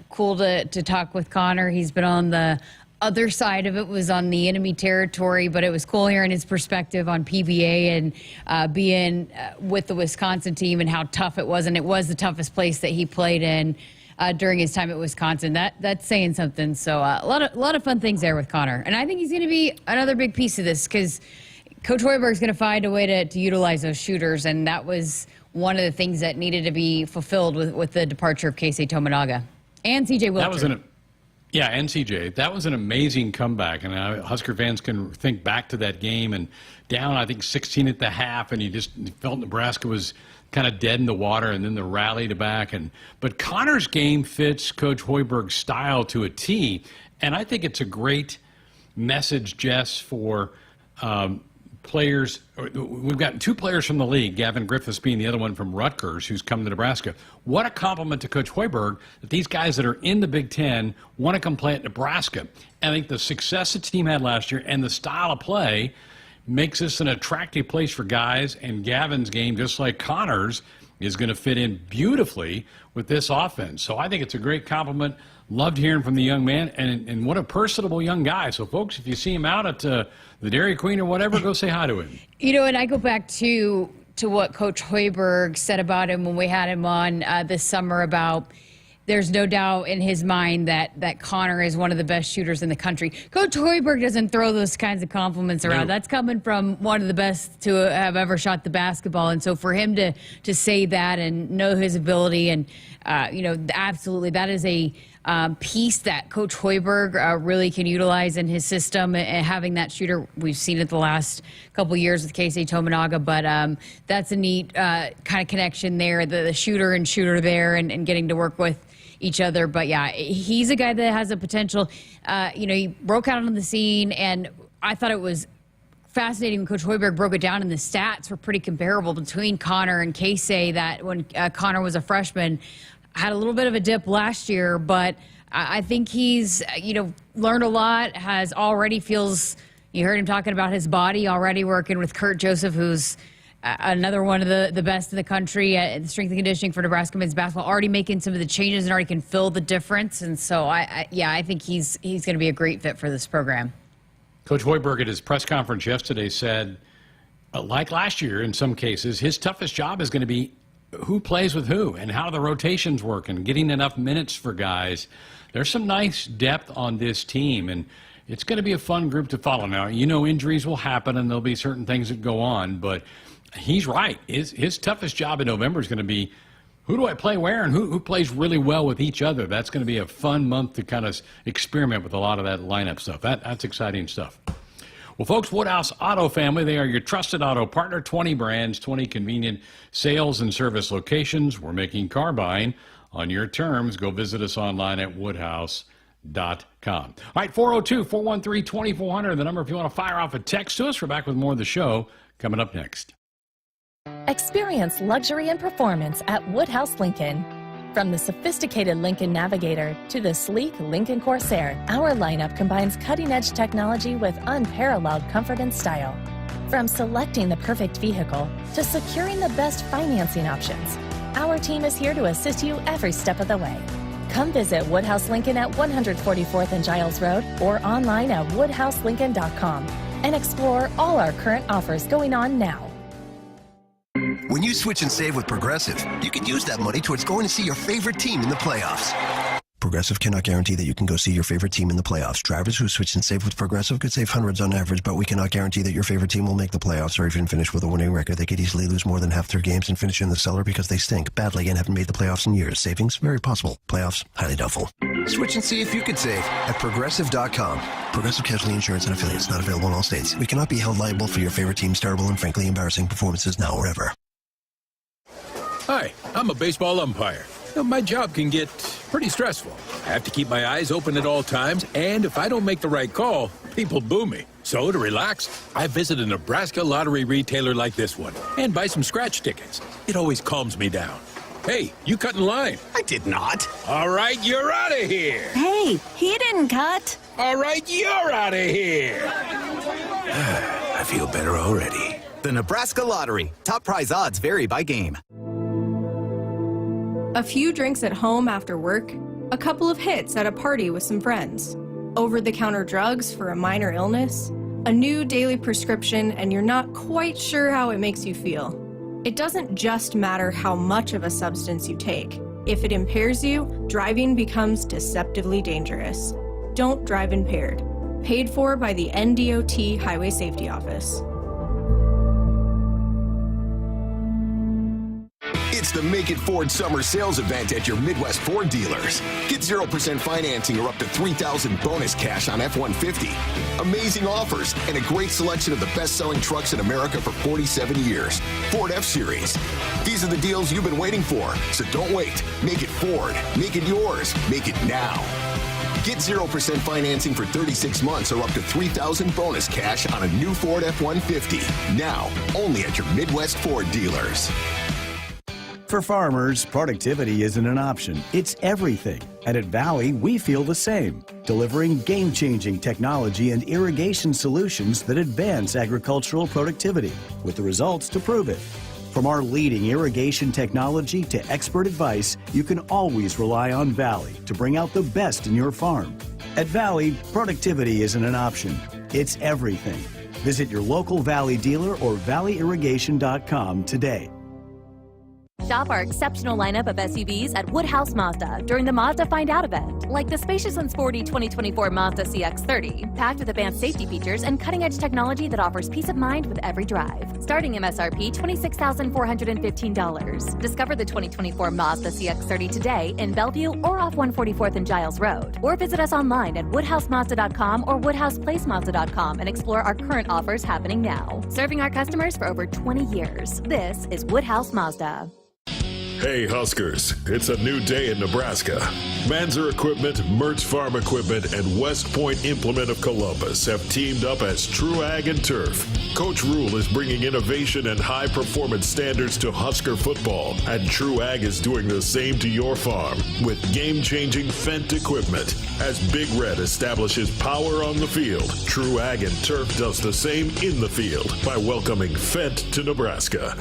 cool to talk with Connor. He's been on the other side of it, was on the enemy territory, but it was cool hearing his perspective on PBA and being with the Wisconsin team and how tough it was. And it was the toughest place that he played in during his time at Wisconsin. That's saying something. So a lot of fun things there with Connor. And I think he's going to be another big piece of this because Coach Hoiberg's going to find a way to utilize those shooters, and that was one of the things that needed to be fulfilled with the departure of Keisei Tominaga and CJ Wilcher. And CJ. That was an amazing comeback, and Husker fans can think back to that game and down, I think, 16 at the half, and you felt Nebraska was kind of dead in the water, and then the rally to back. But Connor's game fits Coach Hoiberg's style to a T, and I think it's a great message, Jess, for players. We've got two players from the league, Gavin Griffiths being the other one from Rutgers, who's come to Nebraska. What a compliment to Coach Hoiberg that these guys that are in the Big Ten want to come play at Nebraska. I think the success the team had last year and the style of play makes this an attractive place for guys, and Gavin's game, just like Connor's, is going to fit in beautifully with this offense. So I think it's a great compliment. Loved hearing from the young man, and what a personable young guy. So, folks, if you see him out at the Dairy Queen or whatever, go say hi to him. You know, and I go back to what Coach Hoiberg said about him when we had him on this summer about there's no doubt in his mind that Connor is one of the best shooters in the country. Coach Hoiberg doesn't throw those kinds of compliments around. That's coming from one of the best to have ever shot the basketball. And so for him to say that and know his ability and, absolutely, that is a piece that Coach Hoiberg really can utilize in his system. And having that shooter, we've seen it the last couple years with Casey Tominaga, but that's a neat kind of connection there, the shooter and shooter there and getting to work with each other. But yeah, he's a guy that has a potential. He broke out on the scene, and I thought it was fascinating when Coach Hoiberg broke it down, and the stats were pretty comparable between Connor and Casey. That when Connor was a freshman, had a little bit of a dip last year, but I think he's learned a lot. Has already feels. You heard him talking about his body already, working with Kurt Joseph, who's another one of the best in the country at strength and conditioning for Nebraska men's basketball, already making some of the changes and already can feel the difference. And so, I think he's going to be a great fit for this program. Coach Hoiberg at his press conference yesterday said, like last year in some cases, his toughest job is going to be who plays with who and how the rotations work and getting enough minutes for guys. There's some nice depth on this team, and it's going to be a fun group to follow. Now, injuries will happen, and there'll be certain things that go on, but he's right. His toughest job in November is going to be who do I play where and who plays really well with each other. That's going to be a fun month to kind of experiment with a lot of that lineup stuff. That's exciting stuff. Well, folks, Woodhouse Auto Family, they are your trusted auto partner. 20 brands, 20 convenient sales and service locations. We're making car buying on your terms. Go visit us online at woodhouse.com. All right, 402-413-2400, the number if you want to fire off a text to us. We're back with more of the show coming up next. Experience luxury and performance at Woodhouse Lincoln. From the sophisticated Lincoln Navigator to the sleek Lincoln Corsair, our lineup combines cutting-edge technology with unparalleled comfort and style. From selecting the perfect vehicle to securing the best financing options, our team is here to assist you every step of the way. Come visit Woodhouse Lincoln at 144th and Giles Road or online at woodhouselincoln.com and explore all our current offers going on now. When you switch and save with Progressive, you can use that money towards going to see your favorite team in the playoffs. Progressive cannot guarantee that you can go see your favorite team in the playoffs. Drivers who switch and save with Progressive could save hundreds on average, but we cannot guarantee that your favorite team will make the playoffs or even finish with a winning record. They could easily lose more than half their games and finish in the cellar because they stink badly and haven't made the playoffs in years. Savings? Very possible. Playoffs? Highly doubtful. Switch and see if you could save at Progressive.com. Progressive Casualty Insurance and Affiliates, not available in all states. We cannot be held liable for your favorite team's terrible and frankly embarrassing performances now or ever. Hi, I'm a baseball umpire. My job can get pretty stressful. I have to keep my eyes open at all times, and if I don't make the right call, people boo me. So to relax, I visit a Nebraska lottery retailer like this one and buy some scratch tickets. It always calms me down. Hey, you cut in line. I did not. All right, you're out of here. Hey, he didn't cut. All right, you're out of here. I feel better already. The Nebraska Lottery. Top prize odds vary by game. A few drinks at home after work, a couple of hits at a party with some friends, over-the-counter drugs for a minor illness, a new daily prescription, and you're not quite sure how it makes you feel. It doesn't just matter how much of a substance you take. If it impairs you, driving becomes deceptively dangerous. Don't drive impaired. Paid for by the NDOT Highway Safety Office. It's the Make It Ford Summer Sales Event at your Midwest Ford dealers. Get 0% financing or up to $3,000 bonus cash on F-150. Amazing offers and a great selection of the best-selling trucks in America for 47 years. Ford F-Series. These are the deals you've been waiting for, so don't wait. Make it Ford. Make it yours. Make it now. Get 0% financing for 36 months or up to $3,000 bonus cash on a new Ford F-150. Now, only at your Midwest Ford dealers. For farmers, productivity isn't an option, it's everything. And at Valley, we feel the same, delivering game-changing technology and irrigation solutions that advance agricultural productivity, with the results to prove it. From our leading irrigation technology to expert advice, you can always rely on Valley to bring out the best in your farm. At Valley, productivity isn't an option, it's everything. Visit your local Valley dealer or valleyirrigation.com today. Shop our exceptional lineup of SUVs at Woodhouse Mazda during the Mazda Find Out event, like the spacious and sporty 2024 Mazda CX-30, packed with advanced safety features and cutting-edge technology that offers peace of mind with every drive. Starting MSRP $26,415. Discover the 2024 Mazda CX-30 today in Bellevue or off 144th and Giles Road, or visit us online at woodhousemazda.com or woodhouseplacemazda.com and explore our current offers happening now. Serving our customers for over 20 years. This is Woodhouse Mazda. Hey Huskers, it's a new day in Nebraska. Manzer Equipment, Mertz Farm Equipment, and West Point Implement of Columbus have teamed up as True Ag and Turf. Coach Rule is bringing innovation and high-performance standards to Husker football, and True Ag is doing the same to your farm with game-changing Fendt equipment. As Big Red establishes power on the field, True Ag and Turf does the same in the field by welcoming Fendt to Nebraska.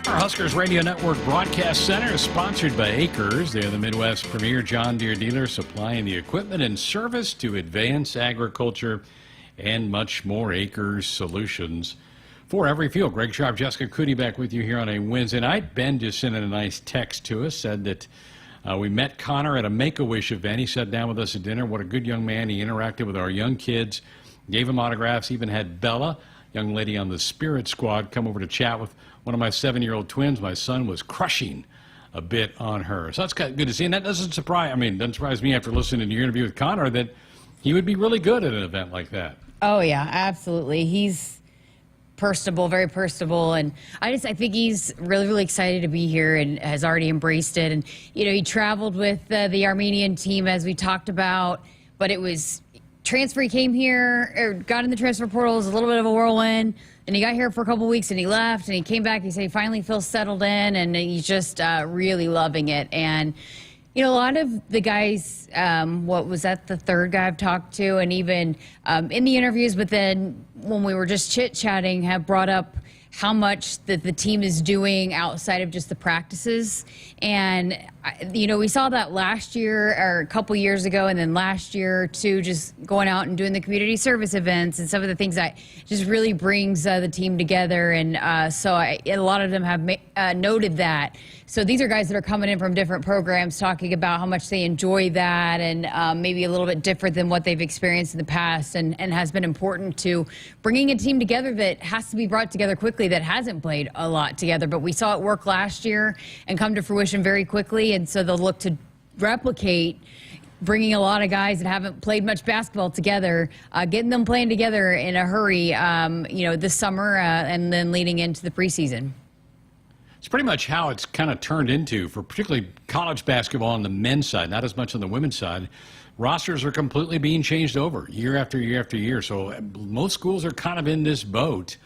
Our Huskers Radio Network Broadcast Center is sponsored by Akrs. They're the Midwest's premier John Deere dealer, supplying the equipment and service to advance agriculture and much more. Akrs Solutions for every field. Greg Sharpe, Jessica Coody back with you here on a Wednesday night. Ben just sent in a nice text to us, said that we met Connor at a Make-A-Wish event. He sat down with us at dinner. What a good young man. He interacted with our young kids, gave them autographs, even had Bella, young lady on the Spirit Squad, come over to chat with one of my 7-year-old twins. My son was crushing a bit on her. So that's good to see. And that doesn't surprise me after listening to your interview with Connor that he would be really good at an event like that. Oh, yeah, absolutely. He's personable, very personable. And I think he's really, really excited to be here and has already embraced it. And, he traveled with the Armenian team, as we talked about, but it was transfer. He came here, or got in the transfer portal. It was a little bit of a whirlwind. And he got here for a couple weeks and he left and he came back. He said he finally feels settled in and he's just really loving it. And, a lot of the guys, what was that, the third guy I've talked to, and even in the interviews, but then when we were just chit-chatting, have brought up how much that the team is doing outside of just the practices. And, we saw that last year or a couple years ago, and then last year too, just going out and doing the community service events and some of the things that just really brings the team together. And so a lot of them have noted that. So these are guys that are coming in from different programs talking about how much they enjoy that, and maybe a little bit different than what they've experienced in the past, and has been important to bringing a team together that has to be brought together quickly, that hasn't played a lot together. But we saw it work last year and come to fruition very quickly, and so they'll look to replicate bringing a lot of guys that haven't played much basketball together, getting them playing together in a hurry, this summer and then leading into the preseason. It's pretty much how it's kind of turned into for particularly college basketball on the men's side, not as much on the women's side. Rosters are completely being changed over year after year after year. So most schools are kind of in this boat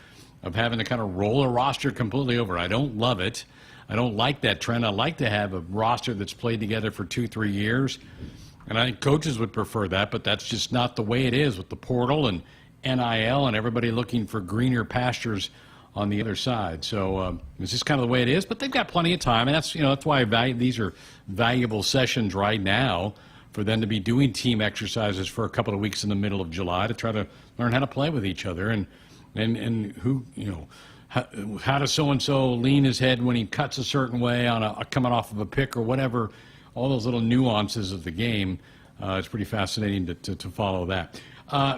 of having to kind of roll a roster completely over. I don't love it. I don't like that trend. I like to have a roster that's played together for 2-3 years. And I think coaches would prefer that, but that's just not the way it is with the portal and NIL and everybody looking for greener pastures on the other side. So it's just kind of the way it is, but they've got plenty of time, and that's why these are valuable sessions right now for them to be doing team exercises for a couple of weeks in the middle of July to try to learn how to play with each other and who, how does so-and-so lean his head when he cuts a certain way on coming off of a pick or whatever, all those little nuances of the game. It's pretty fascinating to follow that.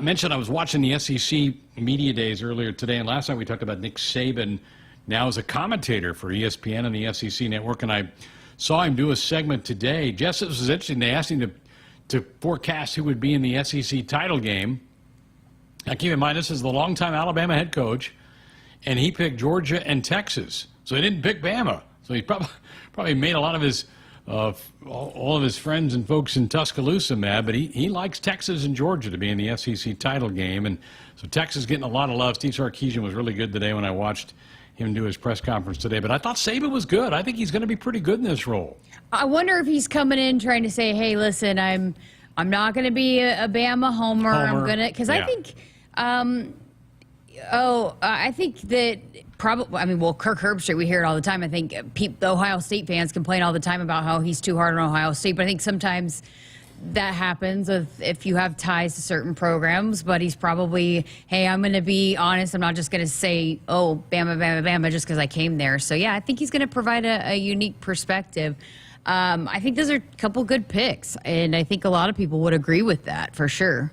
Mentioned I was watching the SEC Media Days earlier today, and last night we talked about Nick Saban now as a commentator for ESPN and the SEC Network, and I saw him do a segment today. Jess, this was interesting. They asked him to forecast who would be in the SEC title game. Now, keep in mind, this is the longtime Alabama head coach, and he picked Georgia and Texas. So he didn't pick Bama. So he probably made a lot of his all of his friends and folks in Tuscaloosa mad, but he likes Texas and Georgia to be in the SEC title game. And so Texas getting a lot of love. Steve Sarkisian was really good today when I watched him do his press conference today. But I thought Saban was good. I think he's going to be pretty good in this role. I wonder if he's coming in trying to say, hey, listen, I'm not going to be a Bama homer. I'm going to, because I think, I think that probably, Kirk Herbstreit, we hear it all the time. I think the Ohio State fans complain all the time about how he's too hard on Ohio State. But I think sometimes that happens if you have ties to certain programs, but he's probably, hey, I'm going to be honest. I'm not just going to say, oh, Bama, Bama, Bama, just because I came there. So, yeah, I think he's going to provide a unique perspective. I think those are a couple good picks, and I think a lot of people would agree with that for sure.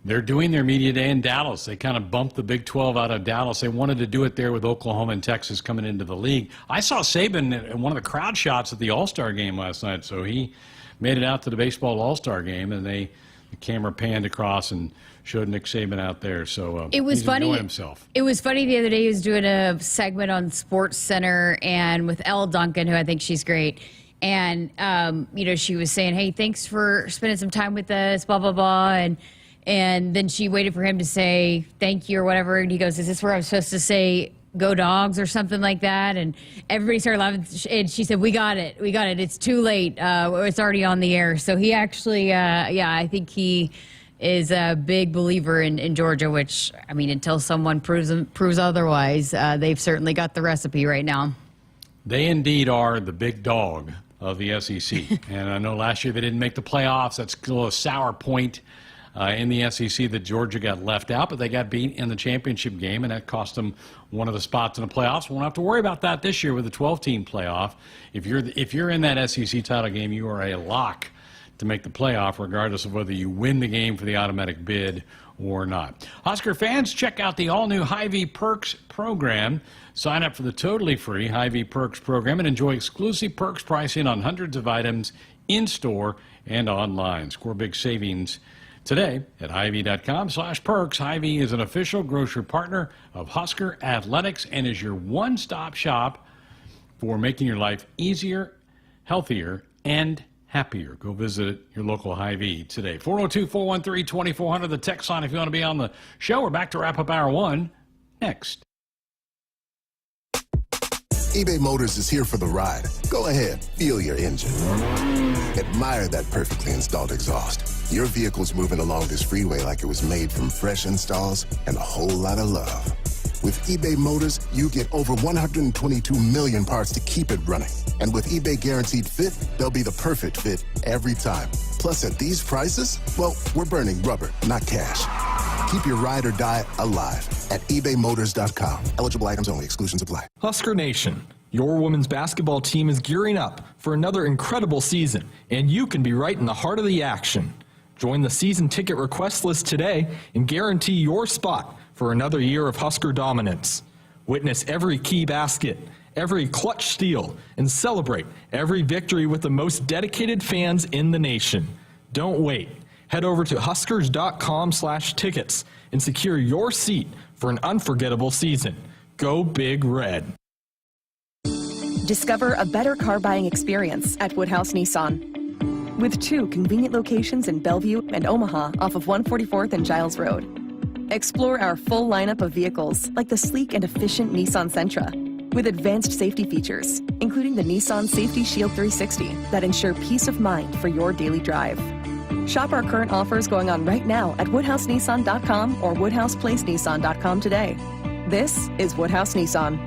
They're doing their media day in Dallas. They kind of bumped the Big 12 out of Dallas. They wanted to do it there with Oklahoma and Texas coming into the league. I saw Saban in one of the crowd shots at the All-Star game last night, so he made it out to the baseball All-Star game, and the camera panned across and showed Nick Saban out there. So it was he's funny. enjoying himself. It was funny the other day. He was doing a segment on Sports Center and with Elle Duncan, who I think she's great. And she was saying, "Hey, thanks for spending some time with us." Blah blah blah, and then she waited for him to say thank you or whatever, and he goes, "Is this where I'm supposed to say go Dogs or something like that?" And everybody started laughing, and she said, we got it, it's too late, it's already on the air." So he actually, I think he is a big believer in Georgia, which, I mean, until someone proves otherwise, they've certainly got the recipe right now. They indeed are the big dog of the SEC. And I know last year they didn't make the playoffs. That's a little sour point in the SEC that Georgia got left out, but they got beat in the championship game, and that cost them one of the spots in the playoffs. We won't have to worry about that this year with the 12-team playoff. If you're in that SEC title game, you are a lock to make the playoff, regardless of whether you win the game for the automatic bid or not. Husker fans, check out the all-new Hy-Vee Perks program. Sign up for the totally free Hy-Vee Perks program and enjoy exclusive perks pricing on hundreds of items in-store and online. Score big savings today at Hy-Vee.com/perks. Hy-Vee is an official grocery partner of Husker Athletics and is your one-stop shop for making your life easier, healthier, and happier. Go visit your local Hy-Vee today. 402-413-2400, the text line if you want to be on the show. We're back to wrap up hour one next. eBay Motors is here for the ride. Go ahead, feel your engine. Admire that perfectly installed exhaust. Your vehicle's moving along this freeway like it was made from fresh installs and a whole lot of love. With eBay Motors, you get over 122 million parts to keep it running. And with eBay Guaranteed Fit, they'll be the perfect fit every time. Plus, at these prices, well, we're burning rubber, not cash. Keep your ride or die alive at ebaymotors.com. Eligible items only. Exclusions apply. Husker Nation, your women's basketball team is gearing up for another incredible season, and you can be right in the heart of the action. Join the season ticket request list today and guarantee your spot for another year of Husker dominance. Witness every key basket, every clutch steal, and celebrate every victory with the most dedicated fans in the nation. Don't wait. Head over to huskers.com/tickets and secure your seat for an unforgettable season. Go Big Red. Discover a better car buying experience at Woodhouse Nissan. With 2 convenient locations in Bellevue and Omaha off of 144th and Giles Road. Explore our full lineup of vehicles like the sleek and efficient Nissan Sentra with advanced safety features, including the Nissan Safety Shield 360 that ensure peace of mind for your daily drive. Shop our current offers going on right now at WoodhouseNissan.com or WoodhousePlaceNissan.com today. This is Woodhouse Nissan.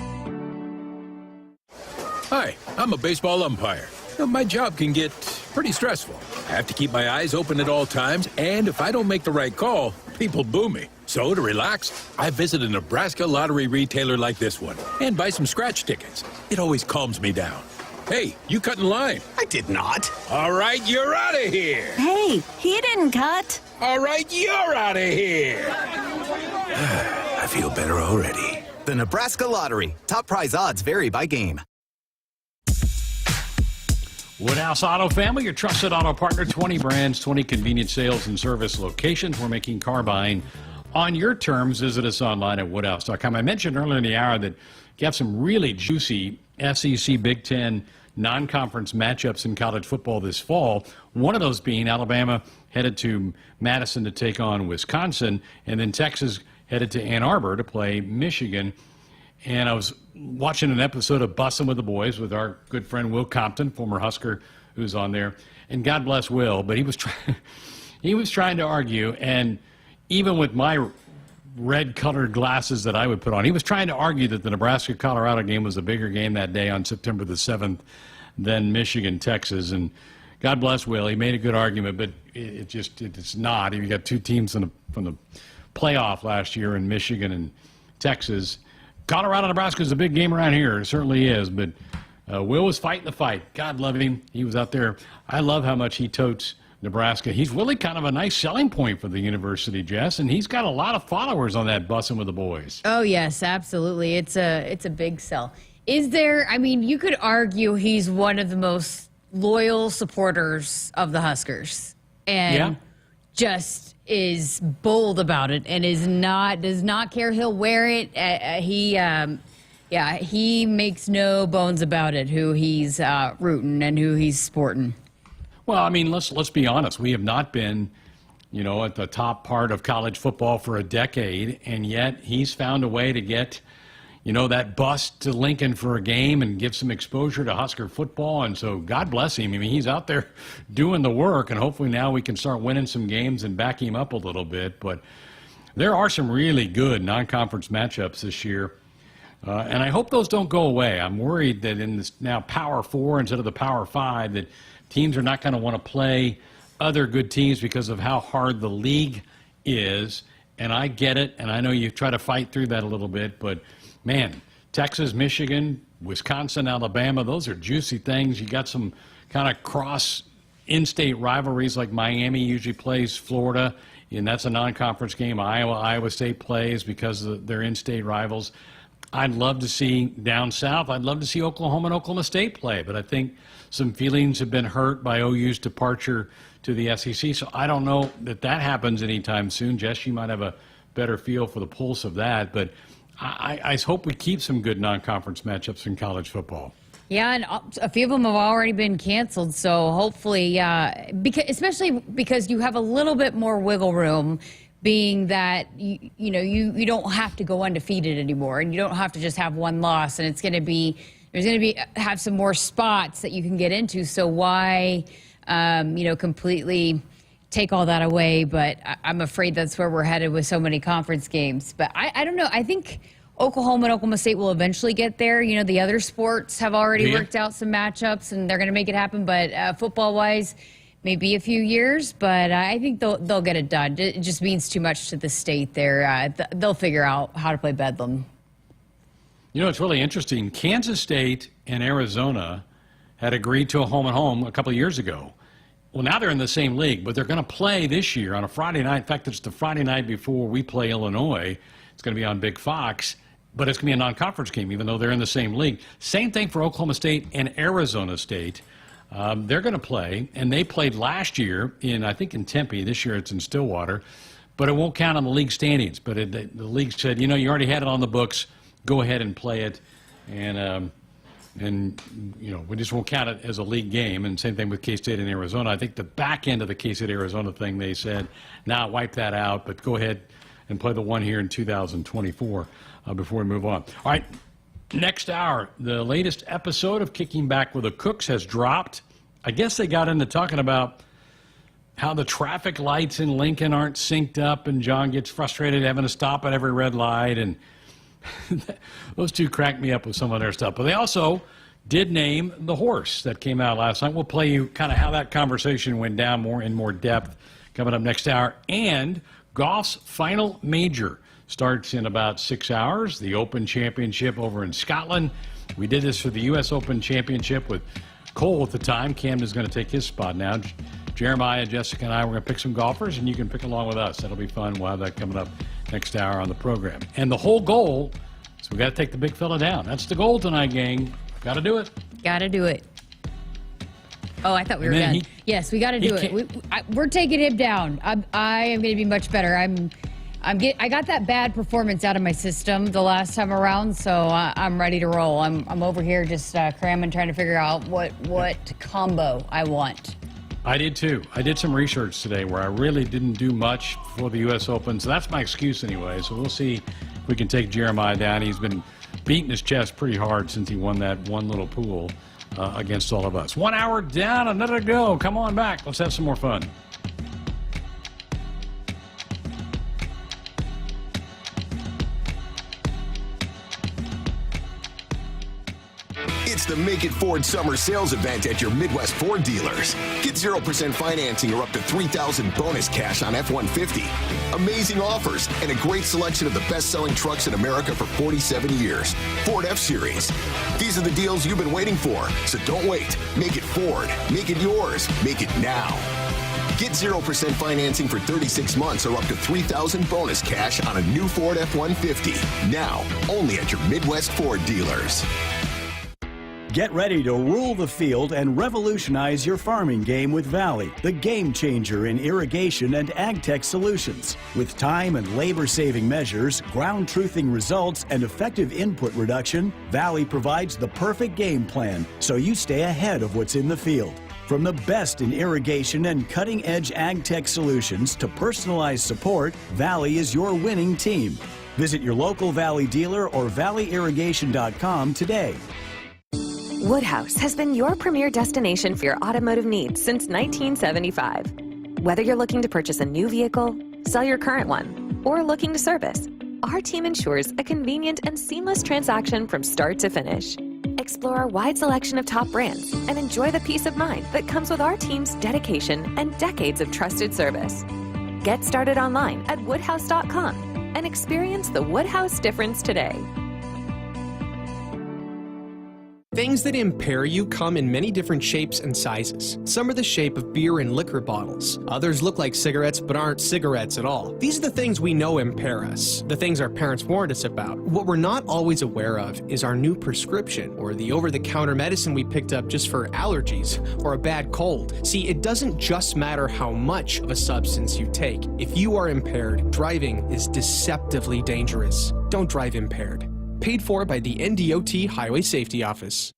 Hi, I'm a baseball umpire. My job can get pretty stressful. I have to keep my eyes open at all times, and if I don't make the right call, people boo me. So to relax, I visit a Nebraska lottery retailer like this one and buy some scratch tickets. It always calms me down. Hey, you cut in line. I did not. All right, you're out of here. Hey, he didn't cut. All right, you're out of here. I feel better already. The Nebraska Lottery. Top prize odds vary by game. Woodhouse Auto Family, your trusted auto partner. 20 brands, 20 convenient sales and service locations. We're making car buying on your terms. Visit us online at woodhouse.com. I mentioned earlier in the hour that you have some really juicy SEC Big Ten non-conference matchups in college football this fall. One of those being Alabama headed to Madison to take on Wisconsin, and then Texas headed to Ann Arbor to play Michigan. And I was watching an episode of Bussin' with the Boys with our good friend Will Compton, former Husker, who's on there. And God bless Will, but he was trying to argue, and even with my red-colored glasses that I would put on, he was trying to argue that the Nebraska-Colorado game was a bigger game that day on September the 7th than Michigan-Texas. And God bless Will. He made a good argument, but it's not. You got two teams from the playoff last year in Michigan and Texas. Colorado, Nebraska is a big game around here. It certainly is, but Will was fighting the fight. God love him. He was out there. I love how much he totes Nebraska. He's really kind of a nice selling point for the university, Jess, and he's got a lot of followers on that Bussin' with the Boys. Oh, yes, absolutely. It's a big sell. Is there, I mean, you could argue he's one of the most loyal supporters of the Huskers and just is bold about it and does not care. He'll wear it. He makes no bones about it, who he's rooting and who he's sporting. Well, I mean, let's be honest. We have not been, at the top part of college football for a decade, and yet he's found a way to get, that bus to Lincoln for a game and give some exposure to Husker football. And so God bless him. I mean, he's out there doing the work, and hopefully now we can start winning some games and back him up a little bit. But there are some really good non-conference matchups this year. And I hope those don't go away. I'm worried that in this now Power 4 instead of the Power 5 that teams are not going to want to play other good teams because of how hard the league is. And I get it, and I know you try to fight through that a little bit. But, man, Texas, Michigan, Wisconsin, Alabama, those are juicy things. You got some kind of cross in-state rivalries like Miami usually plays Florida, and that's a non-conference game. Iowa State plays because they're in-state rivals. I'd love to see down south. I'd love to see Oklahoma and Oklahoma State play, but I think some feelings have been hurt by OU's departure to the SEC, so I don't know that happens anytime soon. Jess, you might have a better feel for the pulse of that, but I hope we keep some good non-conference matchups in college football. Yeah, and a few of them have already been canceled, so hopefully, especially because you have a little bit more wiggle room, being that you don't have to go undefeated anymore, and you don't have to just have one loss, and have some more spots that you can get into. So why, completely take all that away? But I'm afraid that's where we're headed with so many conference games. But I don't know. I think Oklahoma and Oklahoma State will eventually get there. The other sports have already worked out some matchups, and they're going to make it happen. But football-wise, maybe a few years, but I think they'll get it done. It just means too much to the state there. They'll figure out how to play Bedlam. It's really interesting. Kansas State and Arizona had agreed to a home-and-home a couple of years ago. Well, now they're in the same league, but they're going to play this year on a Friday night. In fact, it's the Friday night before we play Illinois. It's going to be on Big Fox, but it's going to be a non-conference game, even though they're in the same league. Same thing for Oklahoma State and Arizona State. They're going to play, and they played last year I think in Tempe. This year it's in Stillwater, but it won't count on the league standings. But the league said, you already had it on the books. Go ahead and play it, and we just won't count it as a league game. And same thing with K-State and Arizona. I think the back end of the K-State Arizona thing, they said, wipe that out, but go ahead and play the one here in 2024 before we move on. All right. Next hour, the latest episode of Kicking Back with the Cooks has dropped. I guess they got into talking about how the traffic lights in Lincoln aren't synced up, and John gets frustrated having to stop at every red light. And those two cracked me up with some of their stuff. But they also did name the horse that came out last night. We'll play you kind of how that conversation went down in more depth coming up next hour. And golf's final major starts in about 6 hours, the Open Championship over in Scotland. We did this for the U.S. Open Championship with Cole at the time. Camden's going to take his spot now. Jeremiah, Jessica, and I, we're going to pick some golfers, and you can pick along with us. That'll be fun. We'll have that coming up next hour on the program. And the whole goal is we got to take the big fella down. That's the goal tonight, gang. Got to do it. Got to do it. Oh, I thought we were done. Yes, we got to do it. We're taking him down. I am going to be much better. I got that bad performance out of my system the last time around, so I'm ready to roll. I'm over here just cramming, trying to figure out what combo I want. I did too. I did some research today where I really didn't do much for the U.S. Open, so that's my excuse anyway. So we'll see if we can take Jeremiah down. He's been beating his chest pretty hard since he won that one little pool against all of us. 1 hour down, another to go. Come on back. Let's have some more fun. It's It's the Make It Ford Summer Sales Event at your Midwest Ford dealers. Get 0% financing or up to $3,000 bonus cash on F-150. Amazing offers and a great selection of the best-selling trucks in America for 47 years. Ford F-Series. These are the deals you've been waiting for, so don't wait. Make it Ford. Make it yours. Make it now. Get 0% financing for 36 months or up to $3,000 bonus cash on a new Ford F-150. Now, only at your Midwest Ford dealers. Get ready to rule the field and revolutionize your farming game with Valley, the game changer in irrigation and ag tech solutions. With time and labor-saving measures, ground truthing results, and effective input reduction, Valley provides the perfect game plan so you stay ahead of what's in the field. From the best in irrigation and cutting-edge ag tech solutions to personalized support, Valley is your winning team. Visit your local Valley dealer or valleyirrigation.com today. Woodhouse has been your premier destination for your automotive needs since 1975. Whether you're looking to purchase a new vehicle, sell your current one, or looking to service, our team ensures a convenient and seamless transaction from start to finish. Explore our wide selection of top brands and enjoy the peace of mind that comes with our team's dedication and decades of trusted service. Get started online at woodhouse.com and experience the Woodhouse difference today. Things that impair you come in many different shapes and sizes. Some are the shape of beer and liquor bottles. Others look like cigarettes but aren't cigarettes at all. These are the things we know impair us, the things our parents warned us about. What we're not always aware of is our new prescription or the over-the-counter medicine we picked up just for allergies or a bad cold. See, it doesn't just matter how much of a substance you take. If you are impaired, driving is deceptively dangerous. Don't drive impaired. Paid for by the NDOT Highway Safety Office.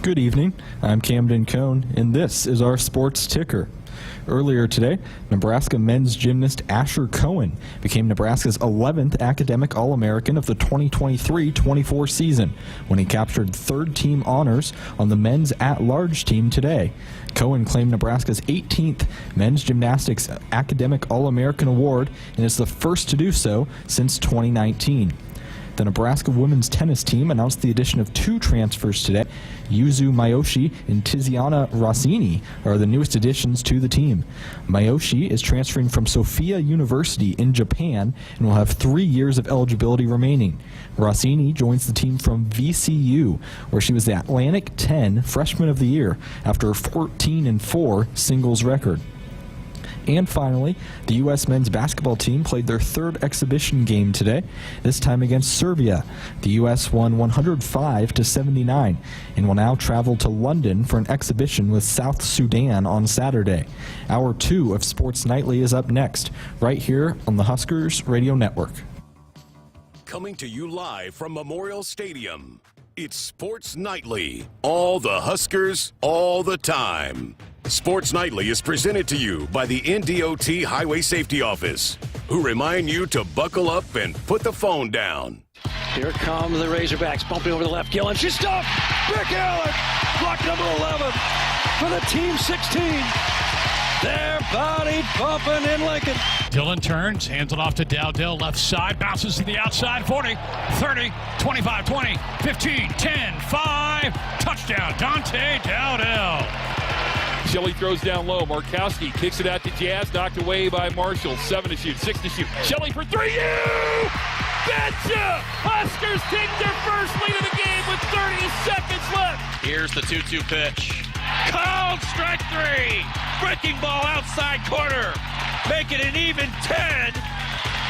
Good evening. I'm Camden Cohn, and this is our Sports Ticker. Earlier today, Nebraska men's gymnast Asher Cohen became Nebraska's 11th academic All-American of the 2023-24 season when he captured third-team honors on the men's at-large team today. Cohen claimed Nebraska's 18th men's gymnastics academic All-American award and is the first to do so since 2019. The Nebraska women's tennis team announced the addition of 2 transfers today. Yuzu Miyoshi and Tiziana Rossini are the newest additions to the team. Miyoshi is transferring from Sophia University in Japan and will have 3 years of eligibility remaining. Rossini joins the team from VCU, where she was the Atlantic 10 Freshman of the Year after a 14-4 singles record. And finally, the U.S. men's basketball team played their third exhibition game today, this time against Serbia. The U.S. won 105-79 and will now travel to London for an exhibition with South Sudan on Saturday. Hour 2 of Sports Nightly is up next, right here on the Huskers Radio Network. Coming to you live from Memorial Stadium, it's Sports Nightly. All the Huskers, all the time. Sports Nightly is presented to you by the NDOT Highway Safety Office, who remind you to buckle up and put the phone down. Here come the Razorbacks, bumping over the left. Gillen, she's stopped. Rick Allen, block number 11 for the Team 16. They're body bumping in Lincoln. Dillon turns, hands it off to Dowdell, left side, bounces to the outside, 40, 30, 25, 20, 15, 10, 5, touchdown, Dante Dowdell. Shelley throws down low. Markowski kicks it out to Jazz, knocked away by Marshall. 7 to shoot, 6 to shoot. Shelley for 3. You betcha! Huskers take their first lead of the game with 30 seconds left. Here's the 2-2 pitch. Called strike 3. Breaking ball outside corner. Make it an even 10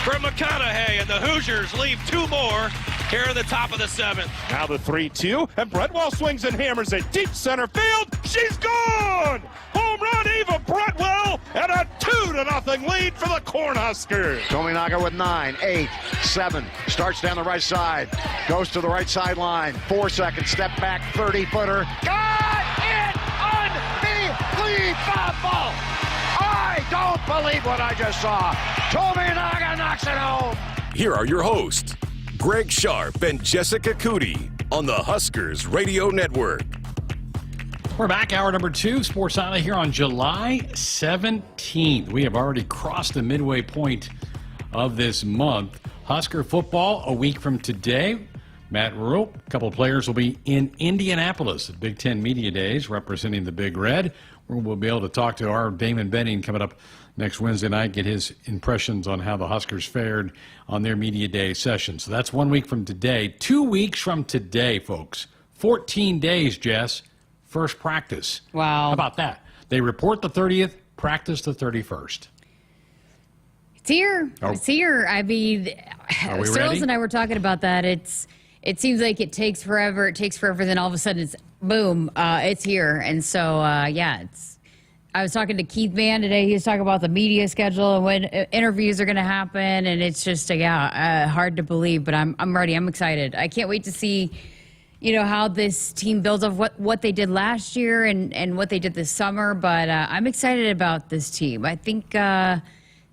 for McConaughey, and the Hoosiers leave 2 more here in the top of the 7th. Now the 3-2, and Bretwell swings and hammers it deep center field. She's gone! Home run, Eva Bretwell, and a 2-0 lead for the Cornhuskers. Tominaga with 9, 8, 7, starts down the right side, goes to the right sideline, 4 seconds, step back, 30-footer. Got it! Unbelievable! I don't believe what I just saw. Tominaga knocks it home. Here are your hosts, Greg Sharpe and Jessica Coody on the Huskers Radio Network. We're back, hour number 2, Sports Nightly here on July 17th. We have already crossed the midway point of this month. Husker football a week from today. Matt Rule, a couple of players will be in Indianapolis at Big Ten Media Days representing the Big Red. We'll be able to talk to our Damon Benning coming up next Wednesday night, get his impressions on how the Huskers fared on their Media Day session. So that's 1 week from today. 2 weeks from today, folks. 14 days, Jess. First practice. Wow. How about that? They report the 30th, practice the 31st. It's here. Oh. It's here. I mean, Sterls and I were talking about that. It seems like it takes forever. It takes forever. Then all of a sudden, it's boom. It's here. And so, yeah, I was talking to Keith Mann today. He was talking about the media schedule and when interviews are going to happen. And it's just, hard to believe. But I'm ready. I'm excited. I can't wait to see, how this team builds off what they did last year and what they did this summer. But I'm excited about this team. I think they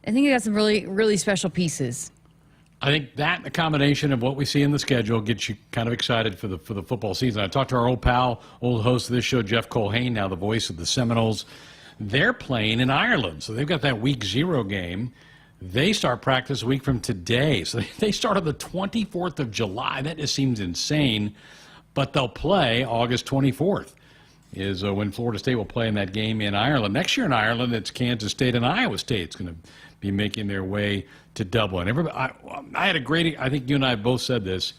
got some really, really special pieces. I think that a combination of what we see in the schedule gets you kind of excited for the football season. I talked to our old pal, old host of this show, Jeff Colhane, now the voice of the Seminoles. They're playing in Ireland, so they've got that week 0 game. They start practice a week from today, so they start on the 24th of July. That just seems insane, but they'll play August 24th is when Florida State will play in that game in Ireland. Next year in Ireland, it's Kansas State and Iowa State. It's going to be making their way to Dublin. I had a great, I think you and I both said this,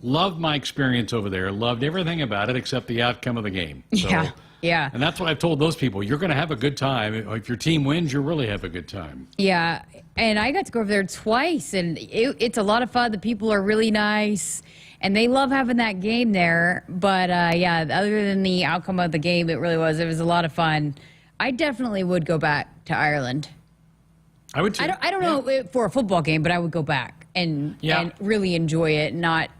loved my experience over there, loved everything about it except the outcome of the game. So, yeah. And that's what I've told those people. You're going to have a good time. If your team wins, you'll really have a good time. Yeah, and I got to go over there twice, and it's a lot of fun. The people are really nice, and they love having that game there. But, other than the outcome of the game, it was a lot of fun. I definitely would go back to Ireland. I would too. I don't know for a football game, but I would go back and really enjoy it. Not,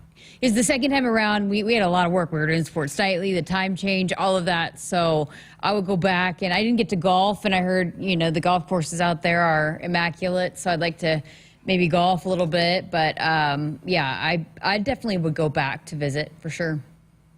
is the second time around, we had a lot of work. We were doing Sports Nightly, the time change, all of that. So I would go back, and I didn't get to golf, and I heard, the golf courses out there are immaculate. So I'd like to maybe golf a little bit. But, I definitely would go back to visit for sure.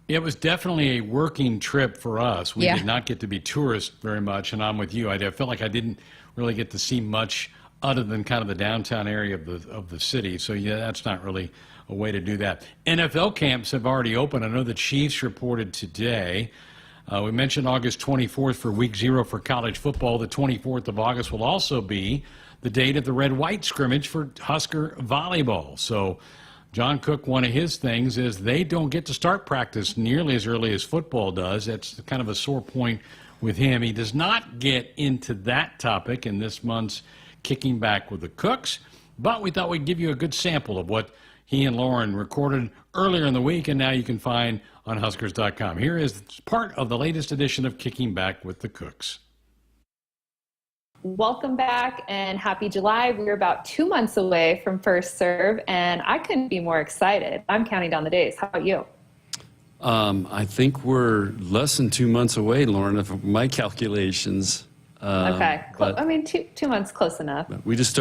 It was definitely a working trip for us. We did not get to be tourists very much, and I'm with you. I felt like I didn't really get to see much other than kind of the downtown area of the city. So, that's not really a way to do that. NFL camps have already opened. I know the Chiefs reported today. We mentioned August 24th for Week 0 for college football. The 24th of August will also be the date of the red-white scrimmage for Husker volleyball. So John Cook, one of his things is they don't get to start practice nearly as early as football does. That's kind of a sore point with him. He does not get into that topic in this month's Kicking Back with the Cooks, but we thought we'd give you a good sample of what he and Lauren recorded earlier in the week, and now you can find on Huskers.com. Here is part of the latest edition of Kicking Back with the Cooks. Welcome back and happy July. We're about 2 months away from first serve, and I couldn't be more excited. I'm counting down the days. How about you? I think we're less than 2 months away, Lauren, of my calculations. Okay. I mean, 2 months, close enough. We just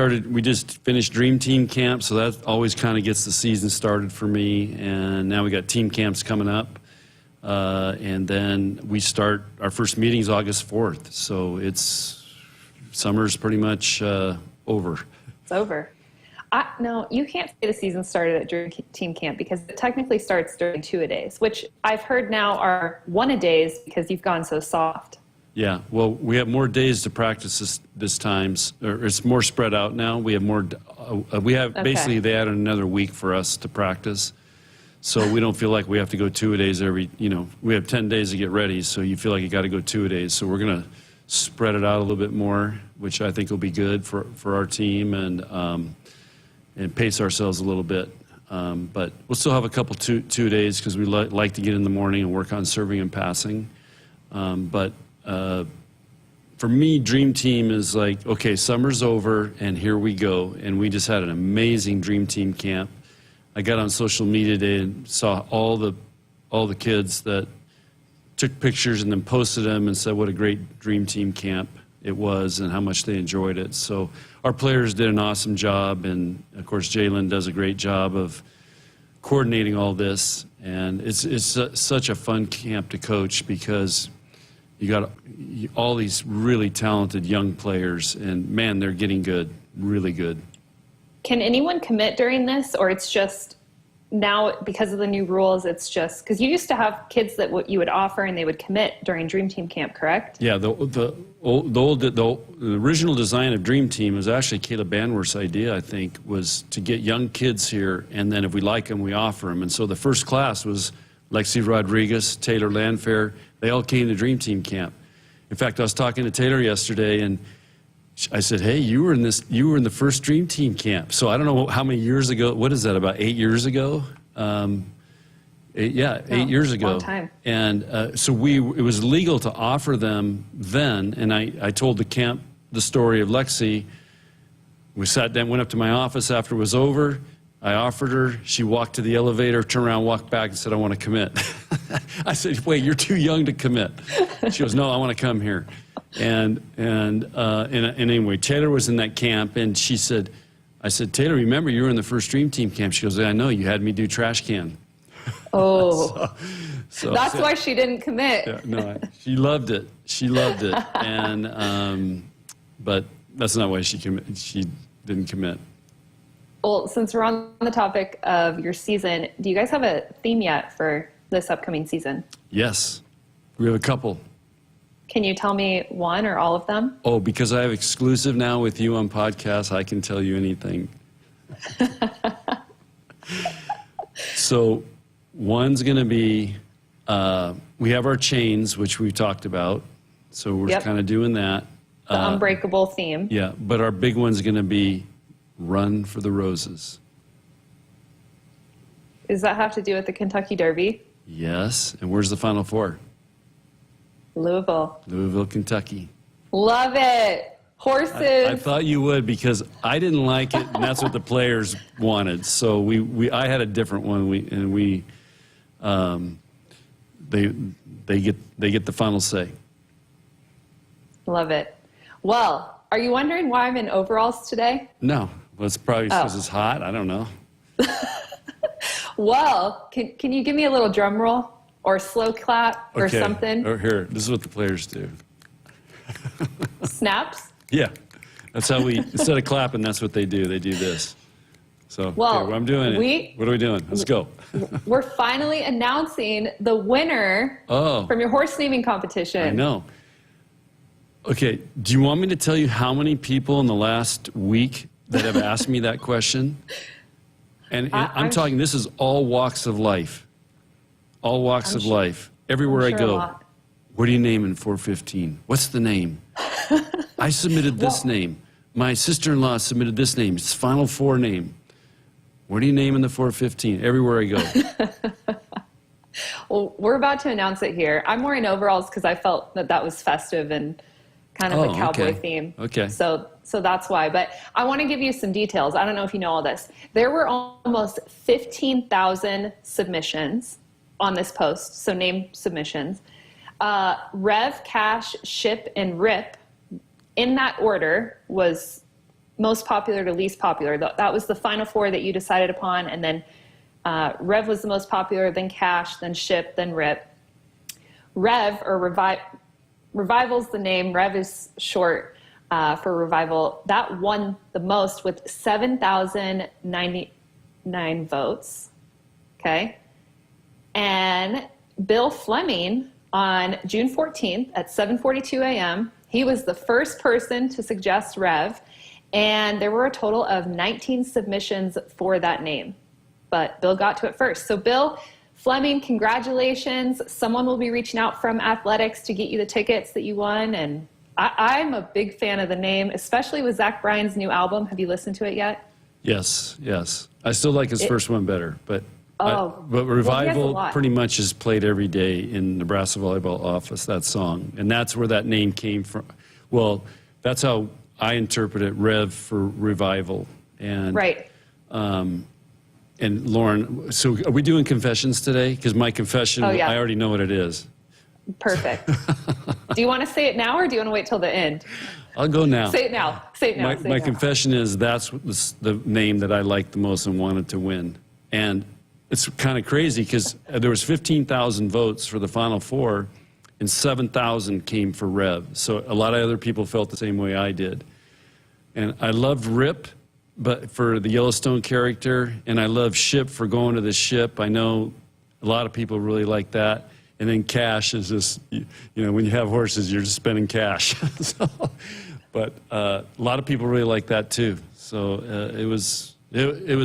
finished Dream Team Camp, so that always kind of gets the season started for me. And now we got team camps coming up. And then we start, our first meeting's August 4th. So summer's pretty much over. It's over. No, you can't say the season started at Dream Team Camp because it technically starts during 2-a-days, which I've heard now are 1-a-days because you've gone so soft. Yeah, well, we have more days to practice this time. Or it's more spread out now. We have more. Basically they added another week for us to practice, so we don't feel like we have to go 2-a-days every. We have 10 days to get ready, so you feel like you got to go 2-a-days. So we're gonna spread it out a little bit more, which I think will be good for our team and pace ourselves a little bit. But we'll still have a couple 2-a-days because we like to get in the morning and work on serving and passing. For me, Dream Team is like, okay, summer's over and here we go. And we just had an amazing Dream Team camp. I got on social media today and saw all the kids that took pictures and then posted them and said what a great Dream Team camp it was and how much they enjoyed it. So our players did an awesome job, and of course Jalen does a great job of coordinating all this. And it's such a fun camp to coach because you got all these really talented young players, and man, they're getting good, really good. Can anyone commit during this, or it's just now because of the new rules, it's just because you used to have kids that what you would offer and they would commit during Dream Team Camp, correct? Yeah, the original design of Dream Team was actually Caleb Banworth's idea, I think, was to get young kids here, and then if we like them, we offer them. And so the first class was Lexi Rodriguez, Taylor Landfair. They all came to Dream Team Camp. In fact, I was talking to Taylor yesterday, and I said, "Hey, you were in the first Dream Team Camp." So I don't know how many years ago. What is that? About 8 years ago? 8 years ago. Long time. And so it was legal to offer them then. And I told the camp the story of Lexi. We sat down, went up to my office after it was over. I offered her. She walked to the elevator, turned around, walked back, and said, "I want to commit." I said, "Wait, you're too young to commit." She goes, "No, I want to come here." And anyway, Taylor was in that camp, and she said, I said, "Taylor, remember you were in the first Dream Team Camp?" She goes, "Yeah, I know. You had me do trash can." Oh, so that's why she didn't commit. Yeah, no, she loved it. She loved it, and but that's not why she didn't commit. Well, since we're on the topic of your season, do you guys have a theme yet for this upcoming season? Yes, we have a couple. Can you tell me one or all of them? Oh, because I have exclusive now with you on podcasts, I can tell you anything. So one's going to be, we have our chains, which we talked about. So we're kind of doing that. The unbreakable theme. Yeah, but our big one's going to be Run for the Roses. Does that have to do with the Kentucky Derby? Yes. And where's the Final Four? Louisville, Kentucky. Love it. Horses. I thought you would because I didn't like it, and that's what the players wanted. So I had a different one. They get the final say. Love it. Well, are you wondering why I'm in overalls today? No, well, it's probably because it's hot. I don't know. Well, can you give me a little drum roll or slow clap or something? Or here, this is what the players do. Snaps? Yeah, that's how we, instead of clapping, that's what they do. They do this. So, well, okay, I'm doing it. What are we doing? Let's go. We're finally announcing the winner from your horse naming competition. I know. Okay, do you want me to tell you how many people in the last week that have asked me that question? And I'm talking, this is all walks of life. All walks of life. Everywhere I go. What are you naming 415? What's the name? I submitted this name. My sister-in-law submitted this name. It's Final Four name. What are you naming the 415? Everywhere I go. Well, we're about to announce it here. I'm wearing overalls because I felt that was festive and kind of a cowboy theme. Okay. So that's why. But I want to give you some details. I don't know if you know all this. There were almost 15,000 submissions on this post, so name submissions. Rev, Cash, Ship, and Rip, in that order, was most popular to least popular. That was the final four that you decided upon, and then Rev was the most popular, then Cash, then Ship, then Rip. Rev, or Revival's the name, Rev is short for Revival. That won the most with 7,099 votes, okay? And Bill Fleming, on June 14th at 7:42 a.m., he was the first person to suggest Rev, and there were a total of 19 submissions for that name. But Bill got to it first. So Bill Fleming, congratulations. Someone will be reaching out from Athletics to get you the tickets that you won, and I'm a big fan of the name, especially with Zach Bryan's new album. Have you listened to it yet? Yes. I still like his first one better, but Revival pretty much is played every day in Nebraska Volleyball office, that song. And that's where that name came from. Well, that's how I interpret it, Rev for Revival. And, right. And Lauren, so are we doing confessions today? Because my confession, I already know what it is. Perfect. Do you want to say it now or do you want to wait till the end? I'll go now. Say it now. My confession is that's the name that I liked the most and wanted to win. And it's kind of crazy because there was 15,000 votes for the Final Four, and 7,000 came for Rev. So a lot of other people felt the same way I did. And I loved Rip, but for the Yellowstone character, and I love Ship for going to the ship. I know a lot of people really like that. And then Cash is just, when you have horses, you're just spending cash. But a lot of people really like that too. So it was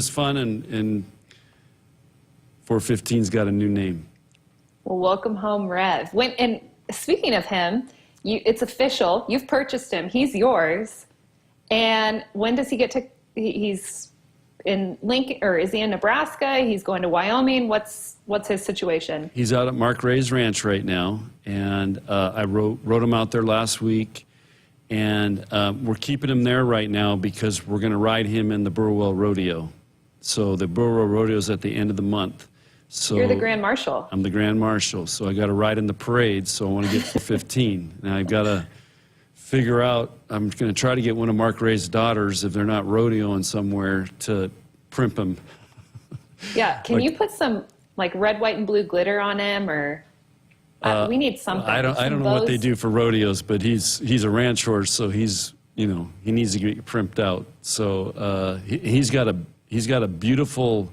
fun, and 415's got a new name. Well, welcome home, Rev. And speaking of him, it's official. You've purchased him. He's yours. And when does he get to? He's in Lincoln, or is he in Nebraska? He's going to Wyoming. What's his situation? He's out at Mark Ray's ranch right now, and I rode him out there last week. And we're keeping him there right now because we're going to ride him in the Burwell Rodeo. So the Burwell Rodeo is at the end of the month. So you're the Grand Marshal. I'm the Grand Marshal, so I got to ride in the parade, so I want to get to 15. Now I've got to figure out, I'm going to try to get one of Mark Ray's daughters, if they're not rodeoing somewhere, to primp him. Yeah, can you put some red, white, and blue glitter on him, or we need something. I don't know what they do for rodeos, but he's a ranch horse, so he's he needs to get primped out. So he's got a beautiful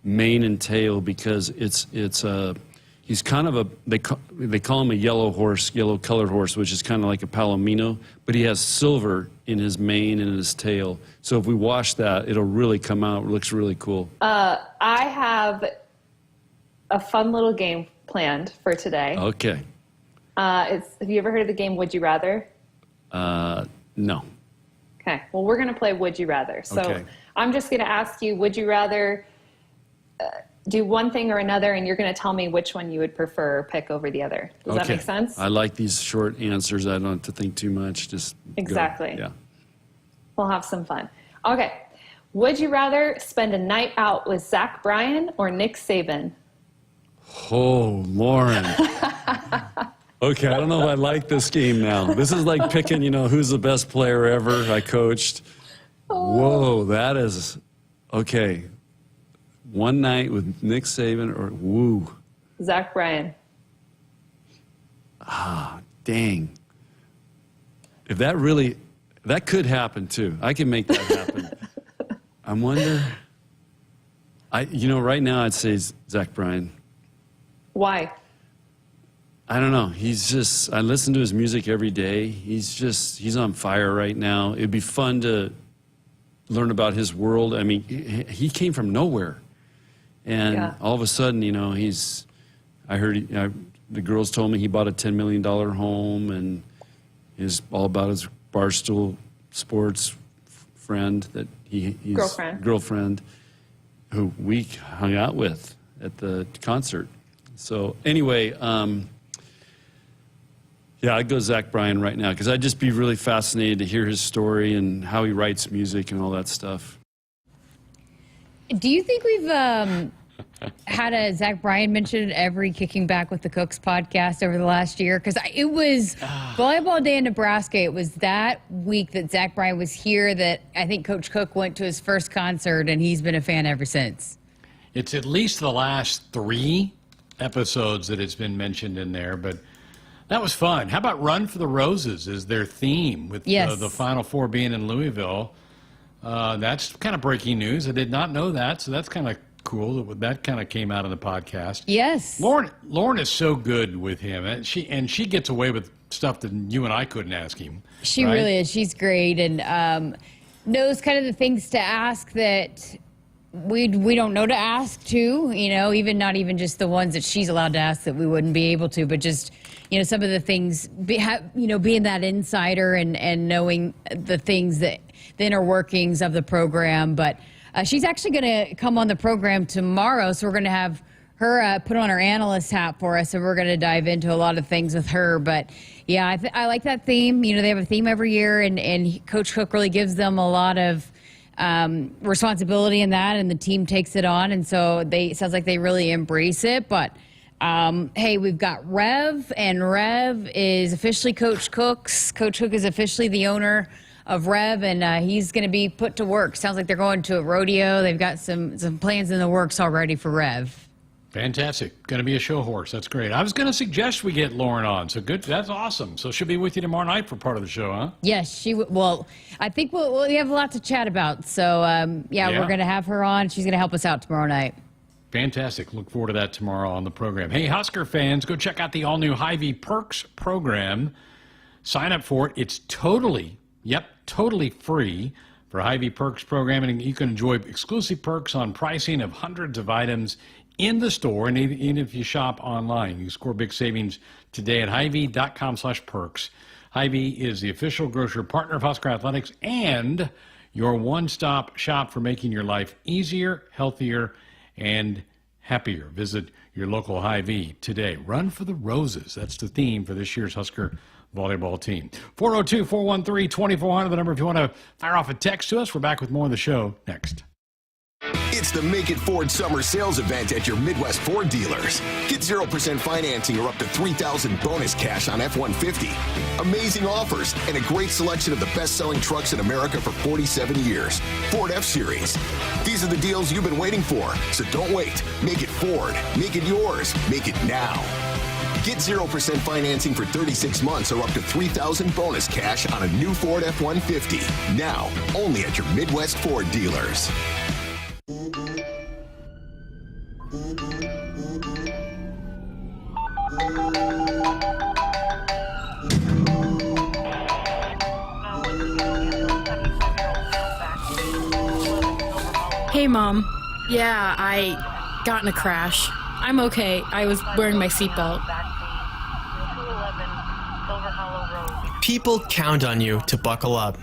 mane and tail because he's kind of they call him a yellow colored horse, which is kind of like a palomino, but he has silver in his mane and in his tail. So if we wash that, it'll really come out. It looks really cool. I have a fun little game planned for today. Okay. Have you ever heard of the game Would You Rather? No. Okay. Well, we're going to play Would You Rather. So okay. I'm just going to ask you, would you rather do one thing or another, and you're going to tell me which one you would prefer or pick over the other. Does that make sense? I like these short answers. I don't have to think too much. Just exactly. Go. Yeah. We'll have some fun. Okay. Would you rather spend a night out with Zach Bryan or Nick Saban? Oh, Lauren. Okay, I don't know if I like this game now. This is like picking, who's the best player ever I coached. Whoa, that is, okay. One night with Nick Saban or woo. Zach Bryan. Ah, dang. If that could happen too. I can make that happen. I wonder, right now I'd say Zach Bryan. Why? I don't know. I listen to his music every day. He's on fire right now. It'd be fun to learn about his world. I mean, he came from nowhere. And all of a sudden, I heard the girls told me he bought a $10 million home and is all about his Barstool Sports friend that he's girlfriend who we hung out with at the concert. So anyway, I'd go Zach Bryan right now because I'd just be really fascinated to hear his story and how he writes music and all that stuff. Do you think we've had a Zach Bryan mentioned every Kicking Back with the Cooks podcast over the last year? Because it was Volleyball Day in Nebraska. It was that week that Zach Bryan was here that I think Coach Cook went to his first concert, and he's been a fan ever since. It's at least the last 3 episodes that it's been mentioned in there, but that was fun. How about Run for the Roses is their theme with the Final Four being in Louisville? That's kind of breaking news. I did not know that, so that's kind of cool. That kind of came out of the podcast. Yes. Lauren is so good with him, and she gets away with stuff that you and I couldn't ask him. She really is. She's great and knows kind of the things to ask that we don't know to ask too. Even not even just the ones that she's allowed to ask that we wouldn't be able to, but just some of the things. Being that insider and knowing the things that the inner workings of the program, but. She's actually going to come on the program tomorrow, so we're going to have her put on her analyst hat for us, and we're going to dive into a lot of things with her. But, I like that theme. They have a theme every year, and Coach Cook really gives them a lot of responsibility in that, and the team takes it on, and so it sounds like they really embrace it. But, hey, we've got Rev, and Rev is officially Coach Cook's. Coach Cook is officially the owner of Rev, and he's going to be put to work. Sounds like they're going to a rodeo. They've got some plans in the works already for Rev. Fantastic. Going to be a show horse. That's great. I was going to suggest we get Lauren on. So good. That's awesome. So she'll be with you tomorrow night for part of the show, huh? Yes, she will. Well, I think we have a lot to chat about. So, we're going to have her on. She's going to help us out tomorrow night. Fantastic. Look forward to that tomorrow on the program. Hey, Husker fans, go check out the all-new Hy-Vee Perks program. Sign up for it. It's totally free for Hy-Vee Perks program, and you can enjoy exclusive perks on pricing of hundreds of items in the store, and even if you shop online. You score big savings today at Hy-Vee.com/perks. Hy-Vee is the official grocery partner of Husker Athletics and your one-stop shop for making your life easier, healthier, and happier. Visit your local Hy-Vee today. Run for the Roses. That's the theme for this year's Husker volleyball team. 402-413-2400, the number if you want to fire off a text to us. We're back with more of the show next. It's the Make It Ford summer sales event at your Midwest Ford dealers. Get 0% financing or up to $3,000 bonus cash on F-150. Amazing offers and a great selection of the best-selling trucks in America for 47 years. Ford F-Series. These are the deals you've been waiting for, so don't wait. Make it Ford. Make it yours. Make it now. Get 0% financing for 36 months or up to $3,000 bonus cash on a new Ford F-150. Now, only at your Midwest Ford dealers. Hey, Mom. Yeah, I got in a crash. I'm okay. I was wearing my seatbelt. People count on you to buckle up.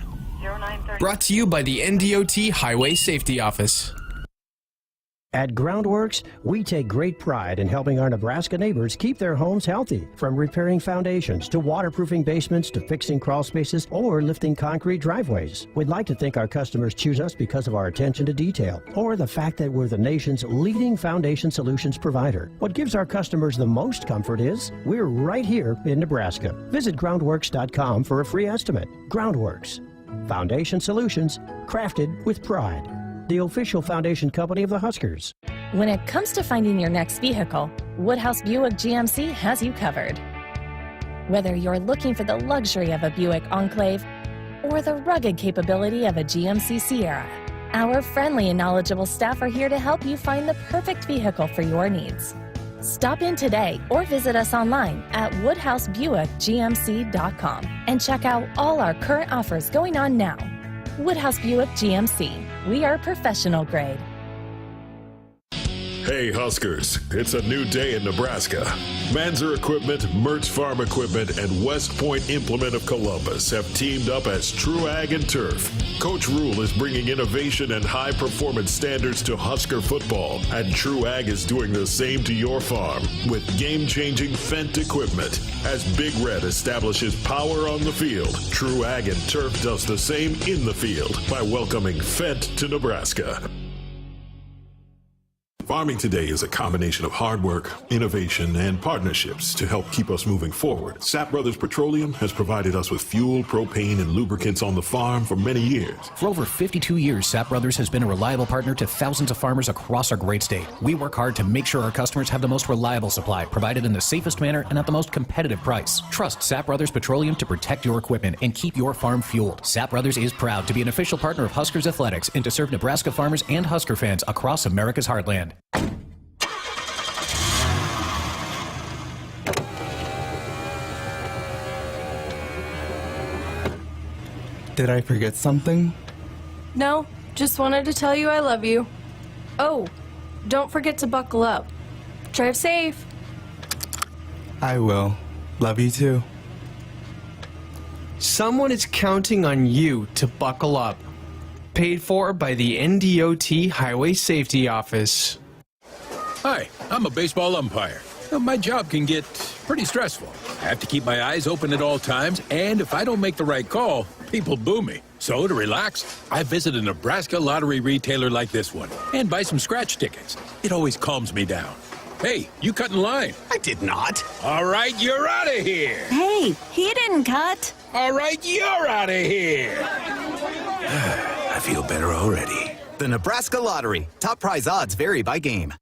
Brought to you by the NDOT Highway Safety Office. At Groundworks, we take great pride in helping our Nebraska neighbors keep their homes healthy, from repairing foundations to waterproofing basements to fixing crawl spaces or lifting concrete driveways. We'd like to think our customers choose us because of our attention to detail or the fact that we're the nation's leading foundation solutions provider. What gives our customers the most comfort is we're right here in Nebraska. Visit groundworks.com for a free estimate. Groundworks, foundation solutions crafted with pride. The official foundation company of the Huskers. When it comes to finding your next vehicle, Woodhouse Buick GMC has you covered. Whether you're looking for the luxury of a Buick Enclave or the rugged capability of a GMC Sierra, our friendly and knowledgeable staff are here to help you find the perfect vehicle for your needs. Stop in today or visit us online at woodhousebuickgmc.com and check out all our current offers going on now. Woodhouse Buick GMC. We are professional grade. Hey Huskers, it's a new day in Nebraska. Manzer Equipment, Mertz Farm Equipment, and West Point Implement of Columbus have teamed up as True Ag and Turf. Coach Rule is bringing innovation and high-performance standards to Husker football, and True Ag is doing the same to your farm with game-changing Fendt equipment. As Big Red establishes power on the field, True Ag and Turf does the same in the field by welcoming Fendt to Nebraska. Farming today is a combination of hard work, innovation, and partnerships to help keep us moving forward. Sapp Brothers Petroleum has provided us with fuel, propane, and lubricants on the farm for many years. For over 52 years, Sapp Brothers has been a reliable partner to thousands of farmers across our great state. We work hard to make sure our customers have the most reliable supply, provided in the safest manner and at the most competitive price. Trust Sapp Brothers Petroleum to protect your equipment and keep your farm fueled. Sapp Brothers is proud to be an official partner of Huskers Athletics and to serve Nebraska farmers and Husker fans across America's heartland. Did I forget something? No, just wanted to tell you I love you. Oh, don't forget to buckle up. Drive safe. I will. Love you too. Someone is counting on you to buckle up. Paid for by the NDOT Highway Safety Office. Hi, I'm a baseball umpire. My job can get pretty stressful. I have to keep my eyes open at all times, and if I don't make the right call, people boo me. So to relax, I visit a Nebraska lottery retailer like this one and buy some scratch tickets. It always calms me down. Hey, you cut in line. I did not. All right, you're out of here. Hey, he didn't cut. All right, you're out of here. I feel better already. The Nebraska Lottery. Top prize odds vary by game.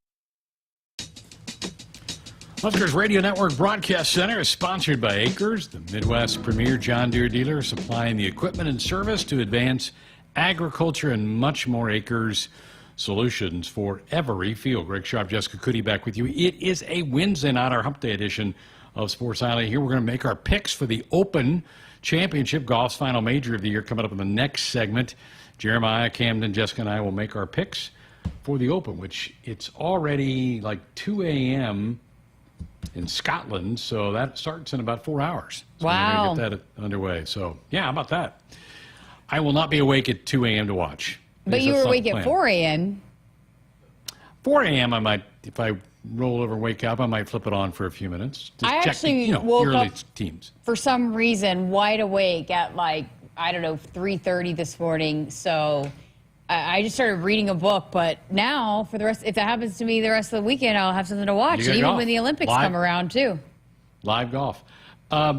Huskers Radio Network Broadcast Center is sponsored by Akrs, the Midwest's premier John Deere dealer, supplying the equipment and service to advance agriculture and much more. Akrs solutions for every field. Greg Sharpe, Jessica Coody back with you. It is a Wednesday night, our Hump Day edition of Sports Nightly. Here we're going to make our picks for the Open Championship, golf's final major of the year, coming up in the next segment. Jeremiah, Camden, Jessica, and I will make our picks for the Open, which it's already like 2 a.m. in Scotland, so that starts in about 4 hours. So wow. We're going to get that underway. So, yeah, how about that? I will not be awake at 2 a.m. to watch. But you were awake at 4 a.m. 4 a.m. I might, if I roll over and wake up, I might flip it on for a few minutes. Just I check actually the, woke early up teams. For some reason, wide awake at like, I don't know, 3:30 this morning. So I just started reading a book. But now, for the rest, if that happens to me the rest of the weekend, I'll have something to watch. And even golf. when the Olympics come around, too. Live golf.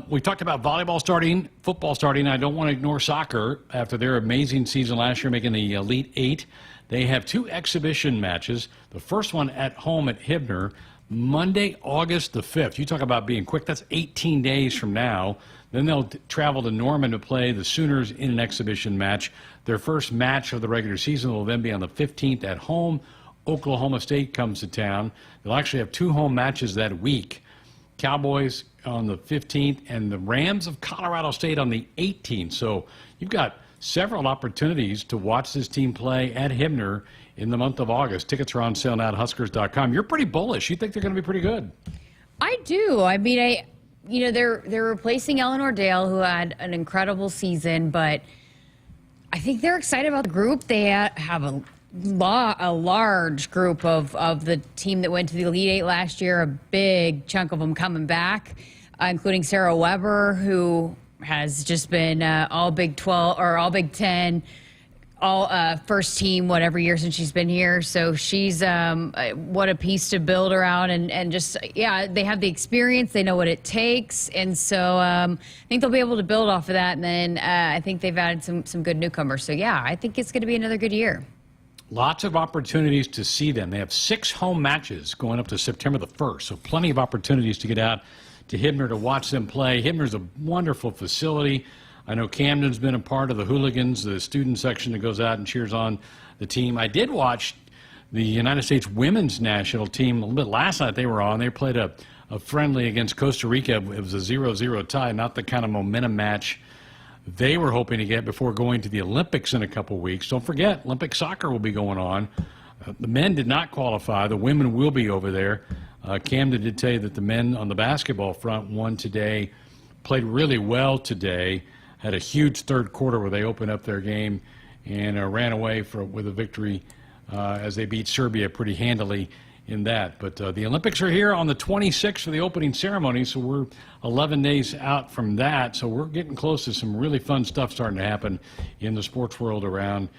We talked about volleyball starting, football starting. I don't want to ignore soccer after their amazing season last year, making the Elite Eight. They have 2 exhibition matches. The first one at home at Hibner, Monday, August the 5th. You talk about being quick. That's 18 days from now. Then they'll travel to Norman to play the Sooners in an exhibition match. Their first match of the regular season will then be on the 15th at home. Oklahoma State comes to town. They'll actually have 2 home matches that week. Cowboys on the 15th and the Rams of Colorado State on the 18th. So you've got several opportunities to watch this team play at Hibner in the month of August. Tickets are on sale now at Huskers.com. You're pretty bullish. You think they're going to be pretty good. I do. I mean, they're replacing Eleanor Dale, who had an incredible season, but I think they're excited about the group. They have a a large group of the team that went to the Elite Eight last year, a big chunk of them coming back, including Sarah Weber, who has just been all Big 12 or all Big 10, all first team, whatever year since she's been here. So she's what a piece to build around, and just, yeah, they have the experience, they know what it takes, and so I think they'll be able to build off of that. And then I think they've added some good newcomers. So yeah, I think it's going to be another good year. Lots of opportunities to see them. They have 6 home matches going up to September the 1st, so plenty of opportunities to get out to Hibner to watch them play. Hibner's a wonderful facility. I know Camden's been a part of the Hooligans, the student section that goes out and cheers on the team. I did watch the United States women's national team a little bit last night. They were on. They played a friendly against Costa Rica. It was a 0-0 tie, not the kind of momentum match they were hoping to get before going to the Olympics in a couple weeks. Don't forget, Olympic soccer will be going on. The men did not qualify. The women will be over there. Camden did tell you that the men on the basketball front won today, played really well today, had a huge third quarter where they opened up their game and ran away with a victory as they beat Serbia pretty handily in that. But the Olympics are here on the 26th for the opening ceremony, so we're 11 days out from that. So we're getting close to some really fun stuff starting to happen in the sports world around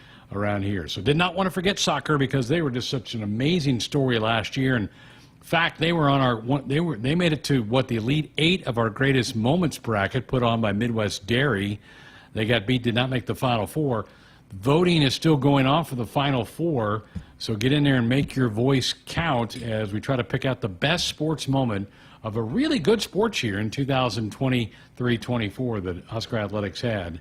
here. So did not want to forget soccer because they were just such an amazing story last year. And in fact, they were on they made it to the Elite Eight of our greatest moments bracket put on by Midwest Dairy. They got beat, did not make the Final Four. Voting is still going on for the Final Four, so get in there and make your voice count as we try to pick out the best sports moment of a really good sports year in 2023-24 that Husker Athletics had.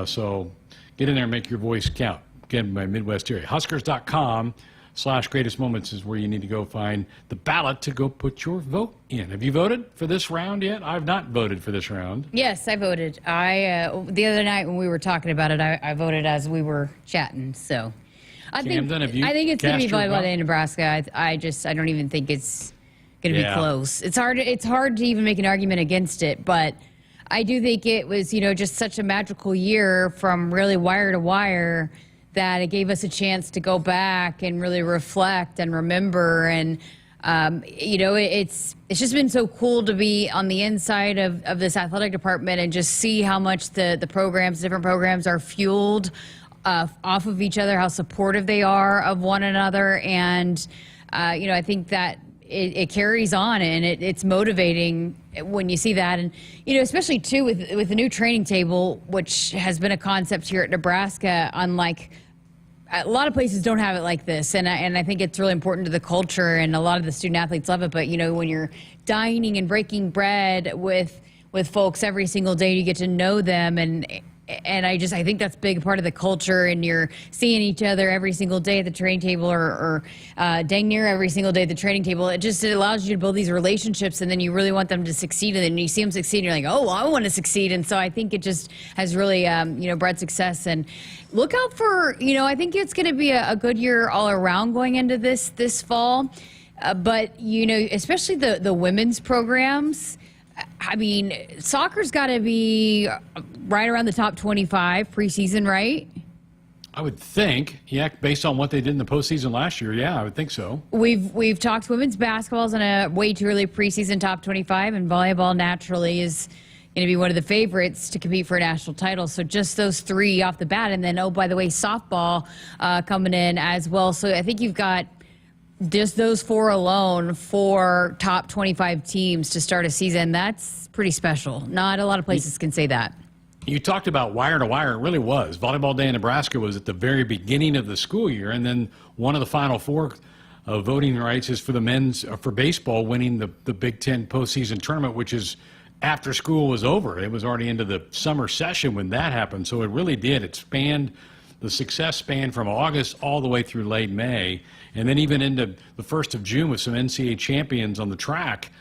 So get in there and make your voice count. Again, by Midwest Dairy. Huskers.com/greatest moments is where you need to go find the ballot to go put your vote in. Have you voted for this round yet? I've not voted for this round. Yes, I voted. The other night when we were talking about it, I voted as we were chatting. So I think it's going to be Volleyball Day in Nebraska. I don't even think it's going to be close. It's hard to even make an argument against it, but I do think it was, just such a magical year from really wire to wire that it gave us a chance to go back and really reflect and remember. And, it's just been so cool to be on the inside of this athletic department and just see how much the different programs are fueled off of each other, how supportive they are of one another. And, I think that it carries on, and it's motivating when you see that. And, especially too with the new training table, which has been a concept here at Nebraska, unlike a lot of places don't have it like this, and I think it's really important to the culture, and a lot of the student athletes love it. But when you're dining and breaking bread with folks every single day, you get to know them, and I think that's a big part of the culture. And you're seeing each other every single day at the training table, or dang near every single day at the training table. It allows you to build these relationships, and then you really want them to succeed. And then you see them succeed, and you're like, oh, I want to succeed. And so I think it just has really, bred success. And look out for, I think it's going to be a good year all around going into this fall. But especially the women's programs. I mean, soccer's got to be right around the top 25 preseason, right? I would think, yeah, based on what they did in the postseason last year, yeah, I would think so. We've talked women's basketball's in a way too early preseason top 25, and volleyball naturally is going to be one of the favorites to compete for a national title. So just those three off the bat, and then, oh, by the way, softball coming in as well. So I think you've got just those four alone for top 25 teams to start a season. That's pretty special. Not a lot of places can say that. You talked about wire to wire. It really was. Volleyball Day in Nebraska was at the very beginning of the school year, and then one of the Final Four voting rights is for the men's, for baseball, winning the Big Ten postseason tournament, which is after school was over. It was already into the summer session when that happened, so it really did. It spanned, the success spanned from August all the way through late May, and then even into the 1st of June with some NCAA champions on the track.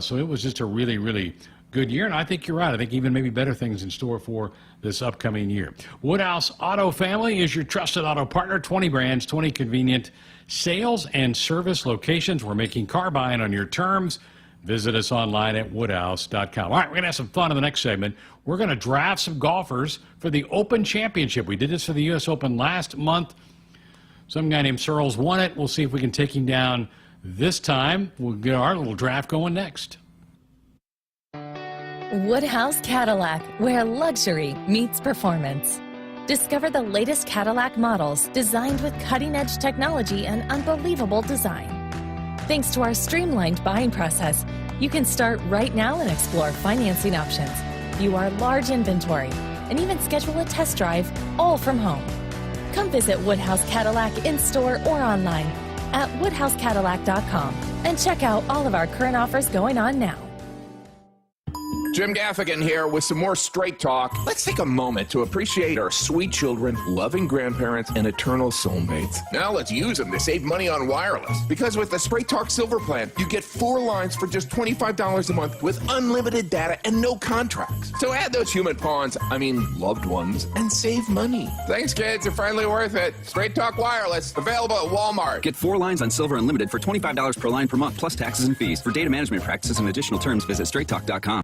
So it was just a really, really good year, and I think you're right. I think even maybe better things in store for this upcoming year. Woodhouse Auto Family is your trusted auto partner. 20 brands, 20 convenient sales and service locations. We're making car buying on your terms. Visit us online at woodhouse.com. All right, we're going to have some fun in the next segment. We're going to draft some golfers for the Open Championship. We did this for the U.S. Open last month. Some guy named Searles won it. We'll see if we can take him down this time. We'll get our little draft going next. Woodhouse Cadillac, where luxury meets performance. Discover the latest Cadillac models designed with cutting-edge technology and unbelievable design. Thanks to our streamlined buying process, you can start right now and explore financing options, view our large inventory, and even schedule a test drive, all from home. Come visit Woodhouse Cadillac in-store or online at woodhousecadillac.com and check out all of our current offers going on now. Jim Gaffigan here with some more Straight Talk. Let's take a moment to appreciate our sweet children, loving grandparents, and eternal soulmates. Now let's use them to save money on wireless. Because with the Straight Talk Silver Plan, you get 4 lines for just $25 a month with unlimited data and no contracts. So add those human pawns, loved ones, and save money. Thanks, kids. You're finally worth it. Straight Talk Wireless, available at Walmart. Get 4 lines on Silver Unlimited for $25 per line per month, plus taxes and fees. For data management practices and additional terms, visit straighttalk.com.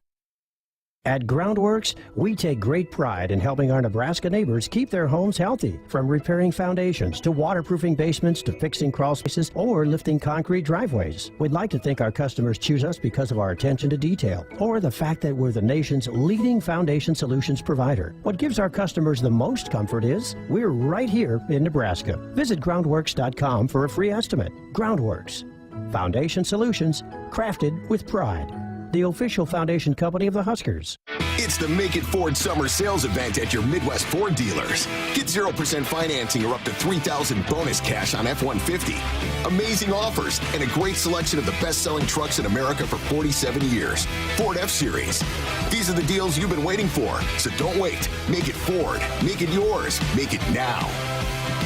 At Groundworks, we take great pride in helping our Nebraska neighbors keep their homes healthy. From repairing foundations to waterproofing basements to fixing crawl spaces or lifting concrete driveways. We'd like to think our customers choose us because of our attention to detail or the fact that we're the nation's leading foundation solutions provider. What gives our customers the most comfort is we're right here in Nebraska. Visit groundworks.com for a free estimate. Groundworks, foundation solutions crafted with pride. The official foundation company of the Huskers. It's the Make It Ford Summer Sales Event at your Midwest Ford dealers. Get 0% financing or up to $3,000 bonus cash on F-150. Amazing offers and a great selection of the best-selling trucks in America for 47 years. Ford F-Series. These are the deals you've been waiting for, so don't wait. Make it Ford. Make it yours. Make it now.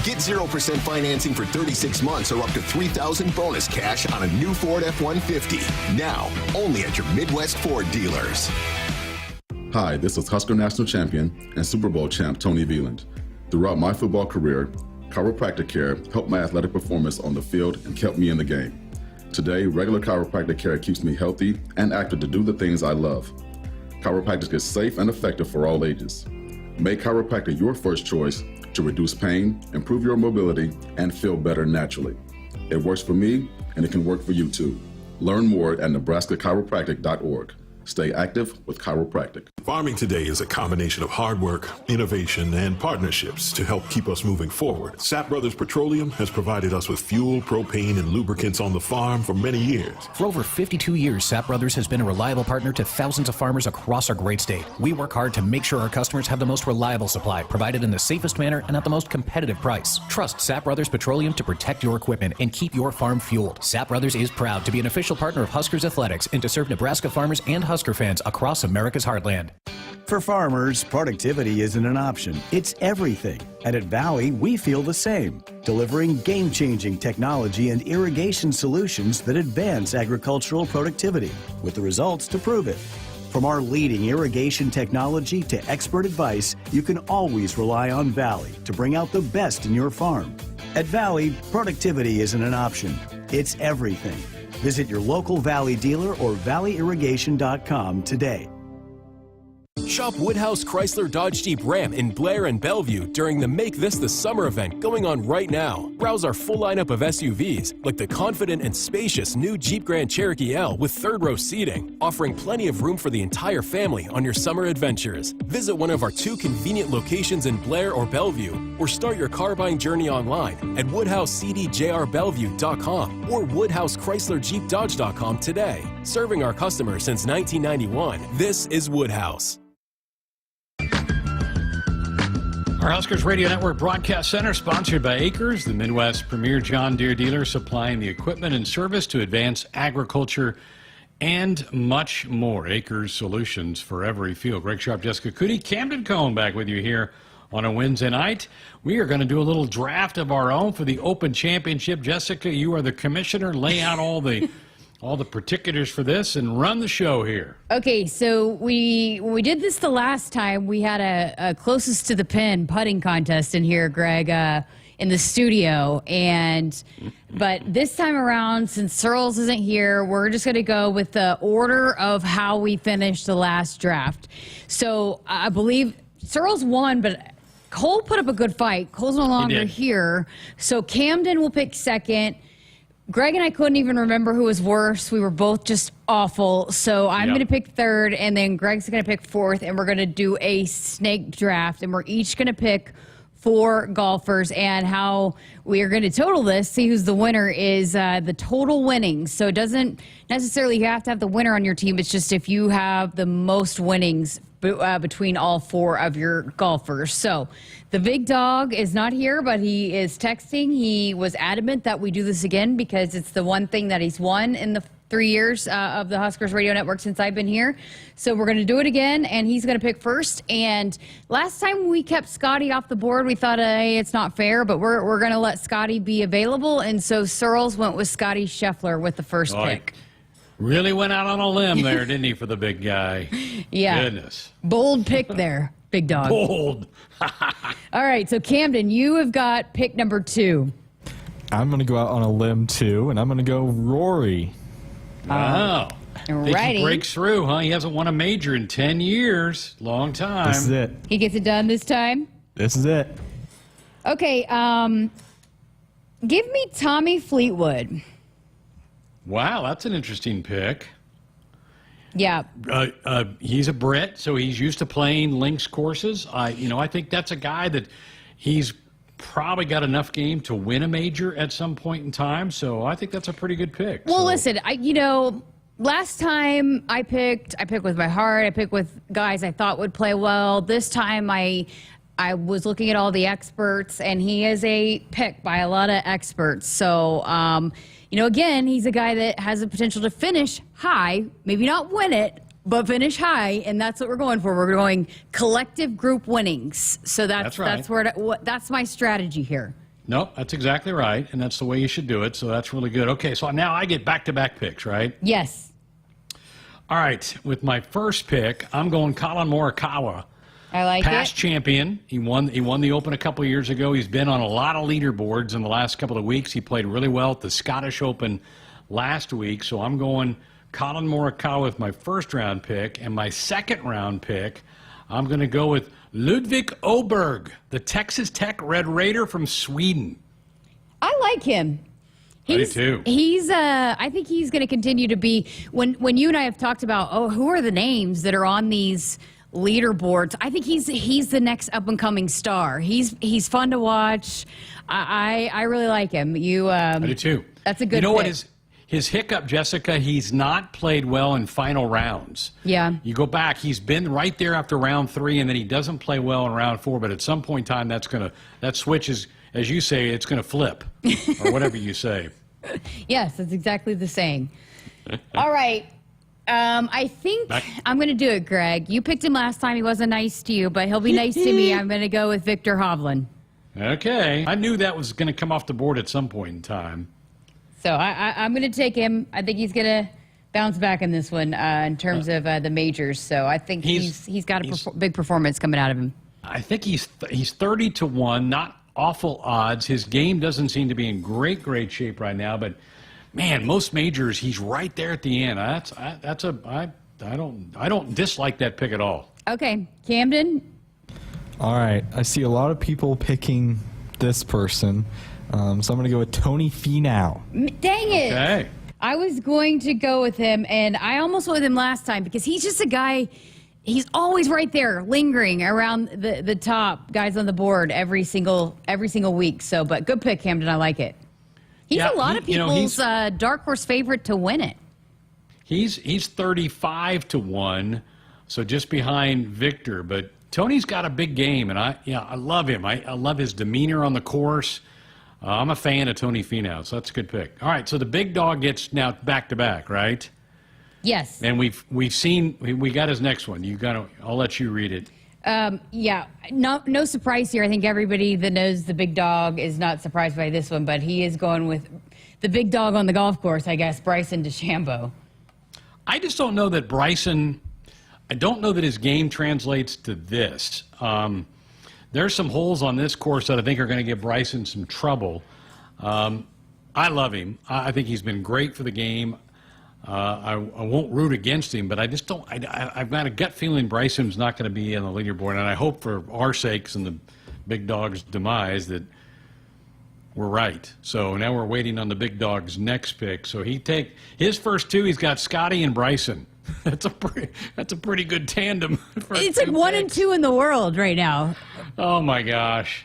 Get 0% financing for 36 months or up to $3,000 bonus cash on a new Ford F-150. Now, only at your Midwest Ford dealers. Hi, this is Husker National Champion and Super Bowl champ Tony Veland. Throughout my football career, chiropractic care helped my athletic performance on the field and kept me in the game. Today, regular chiropractic care keeps me healthy and active to do the things I love. Chiropractic is safe and effective for all ages. Make chiropractic your first choice to reduce pain, improve your mobility, and feel better naturally. It works for me, and it can work for you too. Learn more at nebraska-chiropractic.org. Stay active with chiropractic. Farming today is a combination of hard work, innovation, and partnerships to help keep us moving forward. Sapp Brothers Petroleum has provided us with fuel, propane, and lubricants on the farm for many years. For over 52 years, Sapp Brothers has been a reliable partner to thousands of farmers across our great state. We work hard to make sure our customers have the most reliable supply, provided in the safest manner and at the most competitive price. Trust Sapp Brothers Petroleum to protect your equipment and keep your farm fueled. Sapp Brothers is proud to be an official partner of Huskers Athletics and to serve Nebraska farmers and Husker fans across America's heartland. For farmers, productivity isn't an option. It's everything. And at Valley, we feel the same, delivering game-changing technology and irrigation solutions that advance agricultural productivity, with the results to prove it. From our leading irrigation technology to expert advice, you can always rely on Valley to bring out the best in your farm. At Valley, productivity isn't an option. It's everything. Visit your local Valley dealer or valleyirrigation.com today. Shop Woodhouse Chrysler Dodge Jeep Ram in Blair and Bellevue during the Make This the Summer event going on right now. Browse our full lineup of SUVs, like the confident and spacious new Jeep Grand Cherokee L with third-row seating, offering plenty of room for the entire family on your summer adventures. Visit one of our 2 convenient locations in Blair or Bellevue, or start your car buying journey online at woodhousecdjrbellevue.com or woodhousechryslerjeepdodge.com today. Serving our customers since 1991, this is Woodhouse. Our Huskers Radio Network Broadcast Center, sponsored by Akrs, the Midwest's premier John Deere dealer, supplying the equipment and service to advance agriculture and much more. Akrs solutions for every field. Greg Sharpe, Jessica Coody, Camden Cohn back with you here on a Wednesday night. We are going to do a little draft of our own for the Open Championship. Jessica, you are the commissioner. Lay out all the particulars for this and run the show here. Okay, so when we did this the last time, we had a closest to the pin putting contest in here, Greg, in the studio. But this time around, since Searles isn't here, we're just going to go with the order of how we finished the last draft. So I believe Searles won, but Cole put up a good fight. Cole's no longer did. here. So Camden will pick second. Greg and I couldn't even remember who was worse. We were both just awful. So I'm going to pick third, and then Greg's going to pick fourth, and we're going to do a snake draft, and we're each going to pick 4 golfers, and how we are going to total this, see who's the winner, is the total winnings. So it doesn't necessarily you have to have the winner on your team. It's just if you have the most winnings between all 4 of your golfers. So the big dog is not here, but he is texting. He was adamant that we do this again because it's the one thing that he's won in the 3 years of the Huskers Radio Network since I've been here. So we're going to do it again, and he's going to pick first. And last time we kept Scotty off the board, we thought, hey, it's not fair, but we're going to let Scotty be available. And so Searles went with Scotty Scheffler with the first pick. Really went out on a limb there, didn't he, for the big guy? Yeah. Goodness. Bold pick there, big dog. Bold. All right, so Camden, you have got pick number 2. I'm going to go out on a limb, too, and I'm going to go Rory. Wow. Think Righty. he breaks through, huh? He hasn't won a major in 10 years. Long time. This is it. He gets it done this time? This is it. Okay, give me Tommy Fleetwood. Wow, that's an interesting pick. Yeah. He's a Brit, so he's used to playing links courses. I think that's a guy that he's probably got enough game to win a major at some point in time. So I think that's a pretty good pick. Well, listen, last time I picked with my heart. I picked with guys I thought would play well. This time I was looking at all the experts, and he is a pick by a lot of experts. So, again, he's a guy that has the potential to finish high, maybe not win it, but finish high, and that's what we're going for. We're going collective group winnings. So that's right. That's my strategy here. No, that's exactly right, and that's the way you should do it. So that's really good. Okay, so now I get back-to-back picks, right? Yes. All right, with my first pick, I'm going Colin Morikawa. I like Past champion. He won the Open a couple of years ago. He's been on a lot of leaderboards in the last couple of weeks. He played really well at the Scottish Open last week. So I'm going Colin Morikawa with my first-round pick. And my second-round pick, I'm going to go with Ludvig Åberg, the Texas Tech Red Raider from Sweden. I like him. I do too. I think he's going to continue to be, when you and I have talked about, who are the names that are on these leaderboards, I think he's the next up and coming star. He's fun to watch. I really like him. I do too. That's a good. You know pick. what his hiccup, Jessica? He's not played well in final rounds. Yeah. You go back, he's been right there after round 3, and then he doesn't play well in round 4. But at some point in time, that switch is, as you say, it's going to flip, or whatever you say. Yes, that's exactly the same. All right. I think I'm going to do it, Greg. You picked him last time. He wasn't nice to you, but he'll be nice to me. I'm going to go with Victor Hovland. Okay. I knew that was going to come off the board at some point in time. So I'm going to take him. I think he's going to bounce back in this one in terms of the majors. So I think he's got a big performance coming out of him. I think he's 30-1, not awful odds. His game doesn't seem to be in great shape right now, but man, most majors, he's right there at the end. I don't dislike that pick at all. Okay, Camden. All right, I see a lot of people picking this person, so I'm going to go with Tony Finau. Dang it! Okay. I was going to go with him, and I almost went with him last time because he's just a guy. He's always right there, lingering around the top guys on the board every single week. So, but good pick, Camden. I like it. He's a lot of people's dark horse favorite to win it. He's 35-1, so just behind Victor. But Tony's got a big game, and I love him. I love his demeanor on the course. I'm a fan of Tony Finau, so that's a good pick. All right, so the big dog gets now back-to-back, right? Yes. And we've seen we got his next one. I'll let you read it. Yeah, no surprise here. I think everybody that knows the big dog is not surprised by this one, but he is going with the big dog on the golf course, I guess, Bryson DeChambeau. I just don't know that I don't know that his game translates to this. There's some holes on this course that I think are going to give Bryson some trouble. I love him. I think he's been great for the game. I won't root against him, but I just don't. I've got a gut feeling Bryson's not going to be on the leaderboard, and I hope for our sakes and the Big Dog's demise that we're right. So now we're waiting on the Big Dog's next pick. So his first two. He's got Scotty and Bryson. That's a pretty good tandem. It's like 1 and 2 in the world right now. Oh my gosh.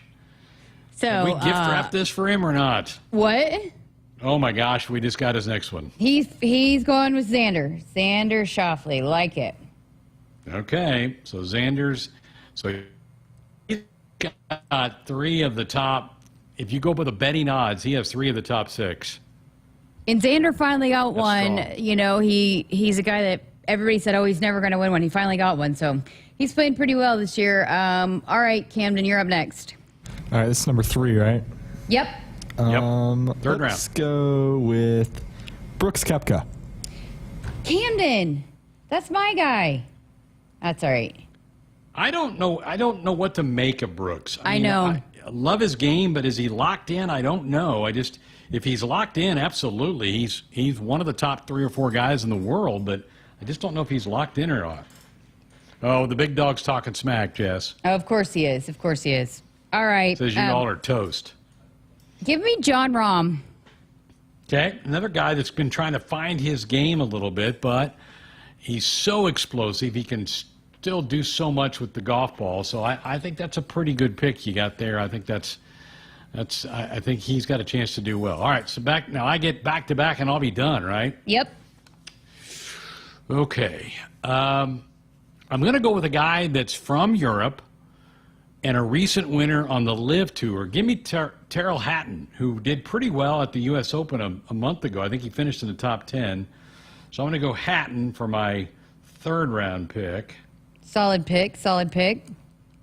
So Did we gift wrap this for him or not? What? Oh my gosh, we just got his next one. He's going with Xander. Xander Schauffele. Like it. Okay, so Xander's. So he's got 3 of the top. If you go by the betting odds, he has 3 of the top 6. And Xander finally got one. strong. You know, he's a guy that everybody said, oh, he's never going to win one. He finally got one. So he's playing pretty well this year. All right, Camden, you're up next. All right, this is number 3, right? Yep. Third Let's go with Brooks Koepka. Camden, that's my guy. That's all right. I don't know what to make of Brooks. I know. I love his game, but is he locked in? I don't know. If he's locked in, absolutely. He's one of the top 3 or 4 guys in the world, but I just don't know if he's locked in or not. Oh, the Big Dog's talking smack, Jess. Oh, of course he is. Of course he is. All right. Says you all are toast. Give me John Rahm. Okay, another guy that's been trying to find his game a little bit, but he's so explosive. He can still do so much with the golf ball. So I think that's a pretty good pick you got there. I think I think he's got a chance to do well. All right, so now I get back to back and I'll be done, right? Yep. Okay. I'm going to go with a guy that's from Europe and a recent winner on the LIV Tour. Give me Tyrrell Hatton, who did pretty well at the U.S. Open a month ago. I think he finished in the top 10. So I'm going to go Hatton for my 3rd round pick. Solid pick.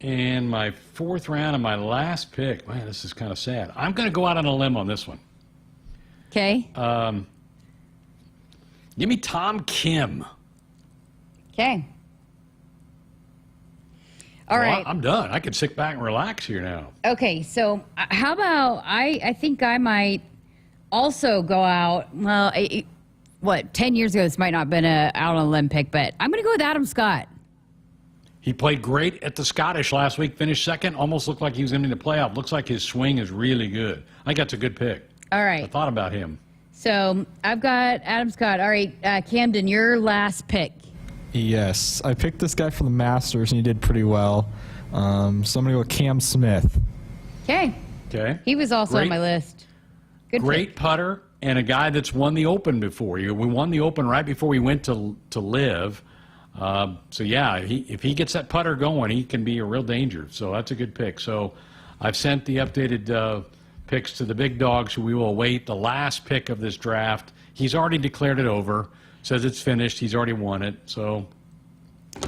And my 4th round and my last pick. Man, this is kind of sad. I'm going to go out on a limb on this one. Okay. Give me Tom Kim. Okay. All right. I'm done. I can sit back and relax here now. Okay, so how about I think I might also go out. Well, 10 years ago, this might not have been a out on a limb pick, but I'm going to go with Adam Scott. He played great at the Scottish last week, finished 2nd, almost looked like he was in the playoff. Looks like his swing is really good. I think that's a good pick. All right. I thought about him. So I've got Adam Scott. All right, Camden, your last pick. Yes, I picked this guy for the Masters, and he did pretty well. So I'm going to go with Cam Smith. Okay. He was also on my list. Great putter and a guy that's won the Open before. We won the Open right before we went to LIV. So, yeah, if he gets that putter going, he can be a real danger. So that's a good pick. So I've sent the updated picks to the Big Dogs, who we will await the last pick of this draft. He's already declared it over. Says it's finished. He's already won it. So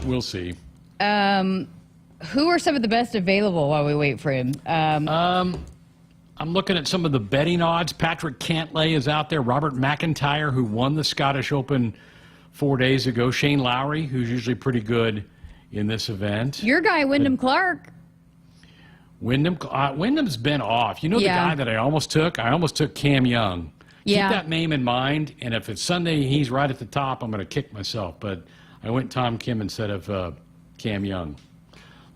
we'll see. Who are some of the best available while we wait for him? I'm looking at some of the betting odds. Patrick Cantlay is out there. Robert McIntyre, who won the Scottish Open 4 days ago. Shane Lowry, who's usually pretty good in this event. Your guy, Wyndham Clark. Wyndham's been off. You know the guy that I almost took? I almost took Cam Young. Yeah. Keep that name in mind, and if it's Sunday he's right at the top, I'm going to kick myself. But I went Tom Kim instead of Cam Young.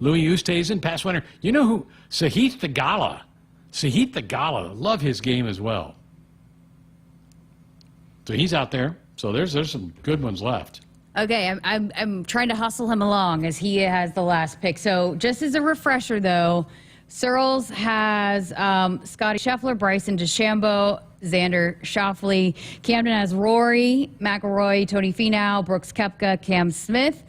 Louis Oosthuizen, past winner. You know who? Sahith Theegala. Love his game as well. So he's out there. So there's some good ones left. Okay, I'm trying to hustle him along as he has the last pick. So just as a refresher, though, Searles has Scotty Scheffler, Bryson DeChambeau, Xander Schauffele. Camden has Rory, McIlroy, Tony Finau, Brooks Koepka, Cam Smith.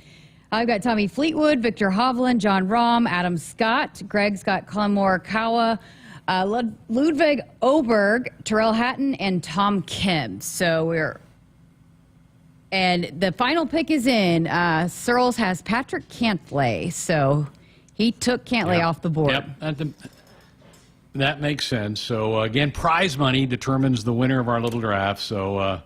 I've got Tommy Fleetwood, Victor Hovland, John Rahm, Adam Scott. Greg's got Colin Morikawa, Ludwig Oberg, Tyrrell Hatton, and Tom Kim. And the final pick is in. Searles has Patrick Cantlay, so he took Cantlay off the board. Yep, that makes sense. So, again, prize money determines the winner of our little draft. So,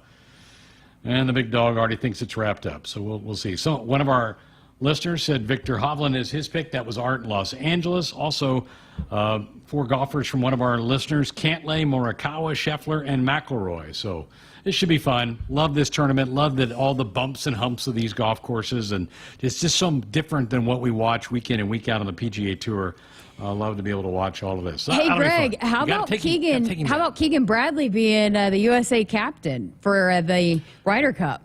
and the Big Dog already thinks it's wrapped up. So we'll see. So one of our listeners said Victor Hovland is his pick. That was Art in Los Angeles. Also, 4 golfers from one of our listeners, Cantlay, Morikawa, Scheffler, and McIlroy. So this should be fun. Love this tournament. Love that all the bumps and humps of these golf courses. And it's just so different than what we watch week in and week out on the PGA Tour. Love to be able to watch all of this. Hey, Greg, how about Keegan? How about Keegan Bradley being the USA captain for the Ryder Cup?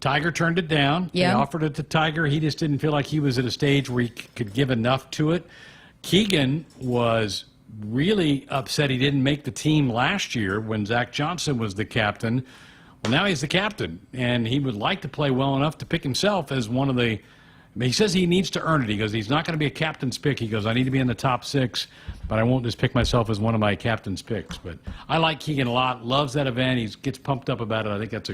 Tiger turned it down. Yeah. They offered it to Tiger. He just didn't feel like he was at a stage where he could give enough to it. Keegan was really upset he didn't make the team last year when Zach Johnson was the captain. Well, now he's the captain, and he would like to play well enough to pick himself as one of the – he says he needs to earn it. He goes, he's not going to be a captain's pick. He goes, I need to be in the top 6, but I won't just pick myself as one of my captain's picks. But I like Keegan a lot. Loves that event. He gets pumped up about it. I think that's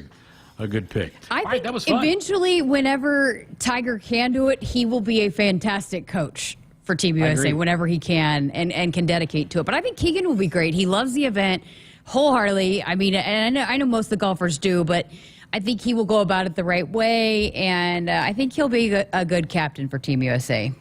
a good pick. I think that was fun. Eventually, whenever Tiger can do it, he will be a fantastic coach for Team USA whenever he can and can dedicate to it. But I think Keegan will be great. He loves the event wholeheartedly. I mean, and I know most of the golfers do, but I think he will go about it the right way, and I think he'll be a good captain for Team USA.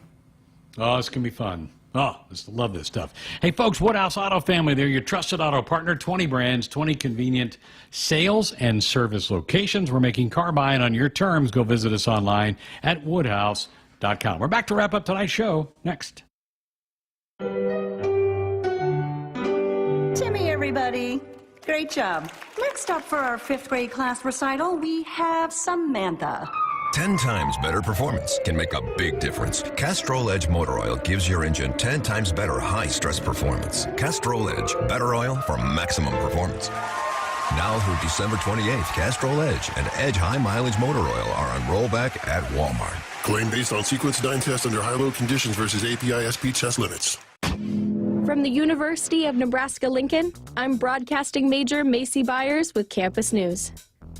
Oh, it's going to be fun. Oh, just love this stuff. Hey, folks, Woodhouse Auto Family, they're your trusted auto partner. 20 brands, 20 convenient sales and service locations. We're making car buying on your terms. Go visit us online at woodhouse.com. We're back to wrap up tonight's show next. Timmy, everybody. Great job. Next up for our 5th grade class recital, we have Samantha. 10 times better performance can make a big difference. Castrol Edge Motor Oil gives your engine 10 times better high-stress performance. Castrol Edge, better oil for maximum performance. Now through December 28th, Castrol Edge and Edge High Mileage Motor Oil are on rollback at Walmart. Claim based on sequence 9 test under high-load conditions versus API-SP test limits. From the University of Nebraska-Lincoln, I'm broadcasting major Macy Byers with Campus News.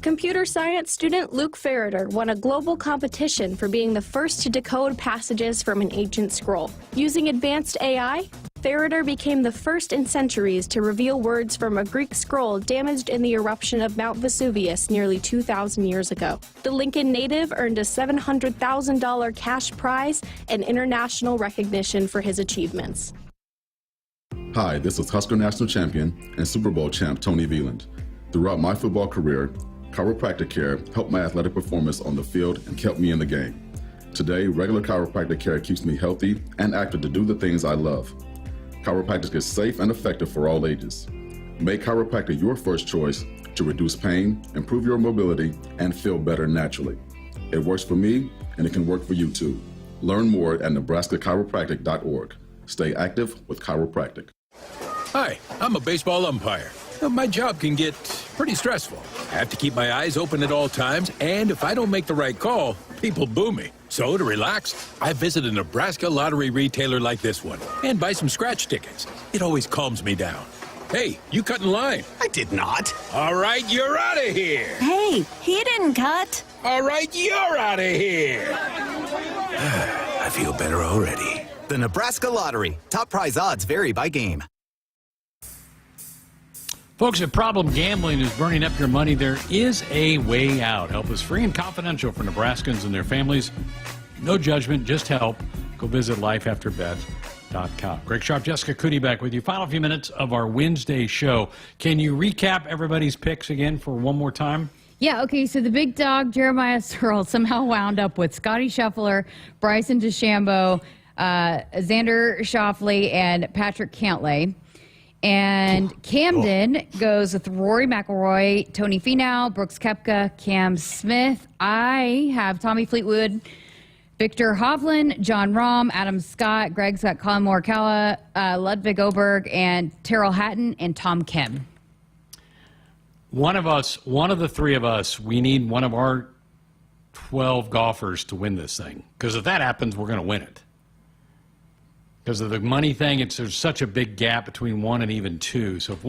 Computer science student Luke Ferreter won a global competition for being the first to decode passages from an ancient scroll. Using advanced AI, Ferreter became the first in centuries to reveal words from a Greek scroll damaged in the eruption of Mount Vesuvius nearly 2,000 years ago. The Lincoln native earned a $700,000 cash prize and international recognition for his achievements. Hi, this is Husker National Champion and Super Bowl champ Tony Veland. Throughout my football career, chiropractic care helped my athletic performance on the field and kept me in the game. Today, regular chiropractic care keeps me healthy and active to do the things I love. Chiropractic is safe and effective for all ages. Make chiropractic your first choice to reduce pain, improve your mobility, and feel better naturally. It works for me, and it can work for you too. Learn more at nebraska-chiropractic.org. Stay active with chiropractic. Hi, I'm a baseball umpire. My job can get pretty stressful. I have to keep my eyes open at all times, and if I don't make the right call, people boo me. So to relax, I visit a Nebraska lottery retailer like this one and buy some scratch tickets. It always calms me down. Hey, you cut in line. I did not. All right, you're out of here. Hey, he didn't cut. All right, you're out of here. I feel better already. The Nebraska Lottery. Top prize odds vary by game. Folks, if problem gambling is burning up your money, there is a way out. Help is free and confidential for Nebraskans and their families. No judgment, just help. Go visit lifeafterbet.com. Greg Sharpe, Jessica Coody back with you. Final few minutes of our Wednesday show. Can you recap everybody's picks again for one more time? Yeah, okay, so the big dog, Jeremiah Searle, somehow wound up with Scotty Scheffler, Bryson DeChambeau, Xander Schauffele, and Patrick Cantlay. And Camden goes with Rory McIlroy, Tony Finau, Brooks Koepka, Cam Smith. I have Tommy Fleetwood, Victor Hovland, John Rahm, Adam Scott, Greg's got Colin Morikawa, Ludwig Oberg, and Terrell Hatton, and Tom Kim. One of the three of us, we need one of our 12 golfers to win this thing. Because if that happens, we're going to win it. Because of the money thing, there's such a big gap between 1 and even 2. So if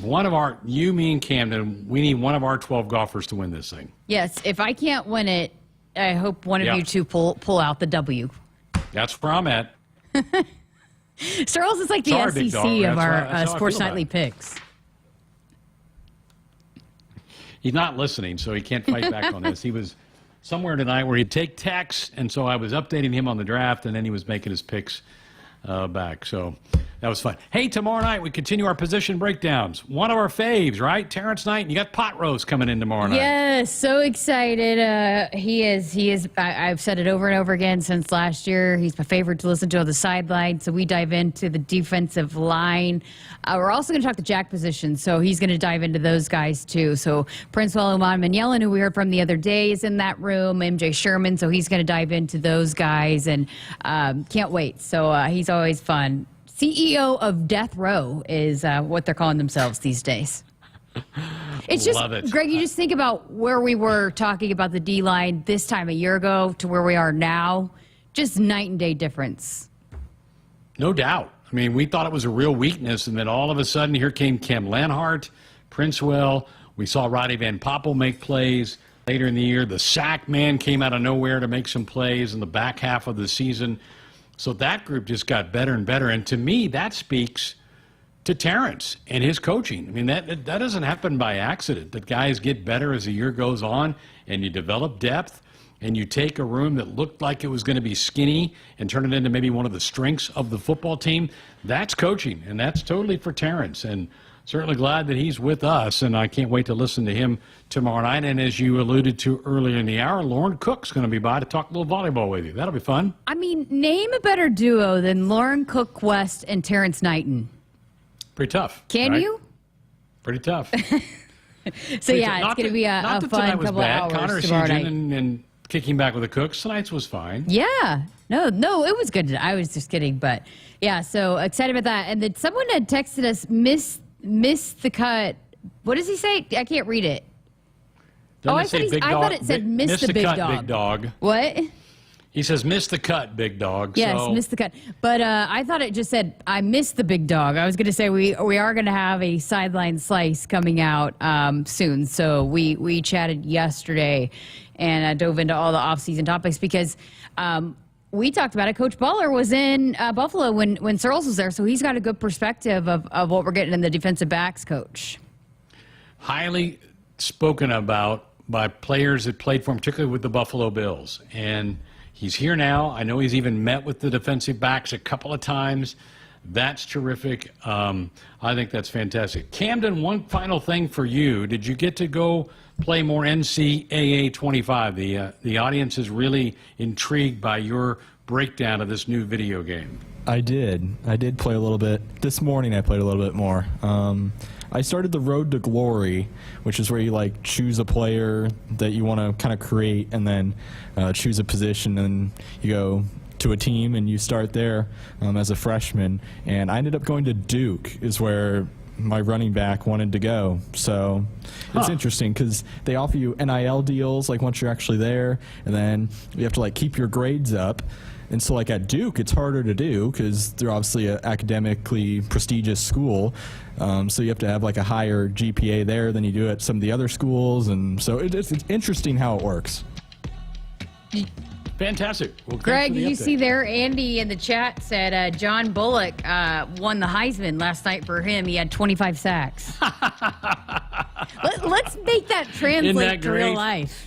one of our, you, me, and Camden, we need one of our 12 golfers to win this thing. Yes, if I can't win it, I hope one of you two pull out the W. That's where I'm at. Searles is like the SEC of our Sports Nightly picks. He's not listening, so he can't fight back on this. He was somewhere tonight where he'd take texts, and so I was updating him on the draft, and then he was making his picks back. So that was fun. Hey, tomorrow night we continue our position breakdowns. One of our faves, right? Terrence Knight, and you got pot roast coming in tomorrow night. Yes, so excited. He is. I've said it over and over again since last year. He's my favorite to listen to on the sideline. So we dive into the defensive line. We're also going to talk the jack position. So he's going to dive into those guys too. So Prince Wellman Manyelan, who we heard from the other day, is in that room. MJ Sherman. So he's going to dive into those guys, and can't wait. So he's always fun. CEO of Death Row is what they're calling themselves these days. It's just, Greg, you just think about where we were talking about the D-line this time a year ago to where we are now. Just night and day difference. No doubt. I mean, we thought it was a real weakness, and then all of a sudden here came Cam Lanhart, Princewell. We saw Roddy Van Poppel make plays later in the year. The sack man came out of nowhere to make some plays in the back half of the season. So that group just got better and better. And to me, that speaks to Terrence and his coaching. I mean, that doesn't happen by accident. That guys get better as the year goes on, and you develop depth, and you take a room that looked like it was going to be skinny and turn it into maybe one of the strengths of the football team. That's coaching, and that's totally for Terrence. And certainly glad that he's with us, and I can't wait to listen to him tomorrow night. And as you alluded to earlier in the hour, Lauren Cook's going to be by to talk a little volleyball with you. That'll be fun. I mean, name a better duo than Lauren Cook-West and Terrence Knighton. Pretty tough. Can right? you? Pretty tough. So, yeah, it's going to be a fun couple hours Connor tomorrow night. Essegian and kicking back with the Cooks. Tonight's was fine. Yeah. No, it was good. I was just kidding. But, yeah, so excited about that. And then someone had texted us, miss the cut. What does he say? I can't read it. I thought it said miss the big dog. Big dog. What? He says miss the cut, big dog. Yes, so. miss the cut. But I thought it just said I missed the big dog. I was going to say we are going to have a sideline slice coming out soon. So we chatted yesterday and dove into all the off-season topics because we talked about it. Coach Baller was in Buffalo when Searles was there, so he's got a good perspective of what we're getting in the defensive backs coach. Highly spoken about by players that played for him, particularly with the Buffalo Bills. And he's here now. I know he's even met with the defensive backs a couple of times. That's terrific. I think that's fantastic. Camden, one final thing for you. Did you get to go play more NCAA 25? The audience is really intrigued by your breakdown of this new video game. I did play a little bit. This morning I played a little bit more. I started the Road to Glory, which is where you choose a player that you want to kind of create and then choose a position, and you go to a team and you start there as a freshman. And I ended up going to Duke, is where my running back wanted to go. So it's interesting because they offer you NIL deals once you're actually there, and then you have to keep your grades up. And so at Duke, it's harder to do because they're obviously an academically prestigious school. So you have to have a higher GPA there than you do at some of the other schools. And so it's interesting how it works. Fantastic. Well, Greg, you see there, Andy in the chat said John Bullock won the Heisman last night for him. He had 25 sacks. Let's make that translate to real life.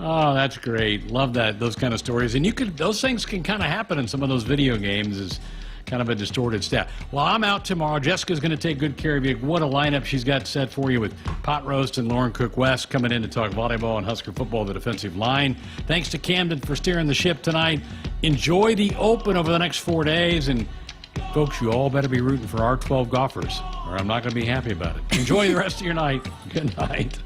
Oh, that's great. Love that, those kind of stories. And those things can kind of happen in some of those video games as kind of a distorted stat. Well, I'm out tomorrow. Jessica's going to take good care of you. What a lineup she's got set for you with Pot Roast and Lauren Cook-West coming in to talk volleyball and Husker football, the defensive line. Thanks to Camden for steering the ship tonight. Enjoy the Open over the next 4 days. And, folks, you all better be rooting for our 12 golfers, or I'm not going to be happy about it. Enjoy the rest of your night. Good night.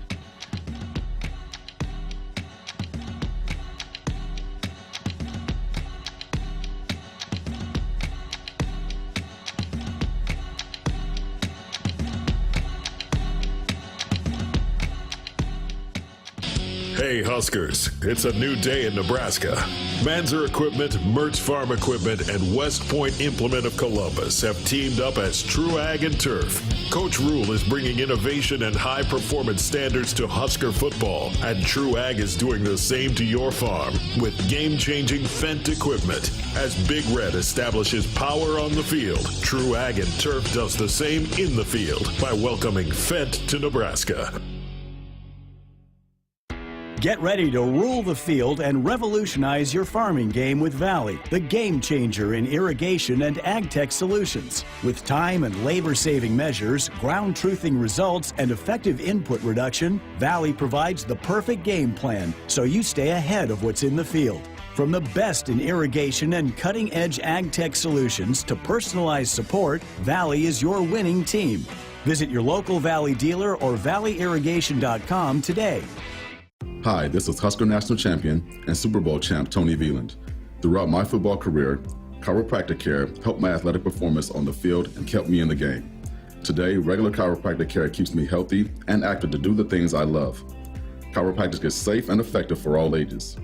Hey Huskers, it's a new day in Nebraska. Manzer Equipment, Mertz Farm Equipment, and West Point Implement of Columbus have teamed up as True Ag and Turf. Coach Rule is bringing innovation and high-performance standards to Husker football, and True Ag is doing the same to your farm with game-changing Fendt equipment. As Big Red establishes power on the field, True Ag and Turf does the same in the field by welcoming Fendt to Nebraska. Get ready to rule the field and revolutionize your farming game with Valley, the game changer in irrigation and ag tech solutions. With time and labor-saving measures, ground truthing results, and effective input reduction, Valley provides the perfect game plan so you stay ahead of what's in the field. From the best in irrigation and cutting-edge ag tech solutions to personalized support, Valley is your winning team. Visit your local Valley dealer or valleyirrigation.com today. Hi, this is Husker National Champion and Super Bowl champ Tony Veland. Throughout my football career, chiropractic care helped my athletic performance on the field and kept me in the game. Today, regular chiropractic care keeps me healthy and active to do the things I love. Chiropractic is safe and effective for all ages.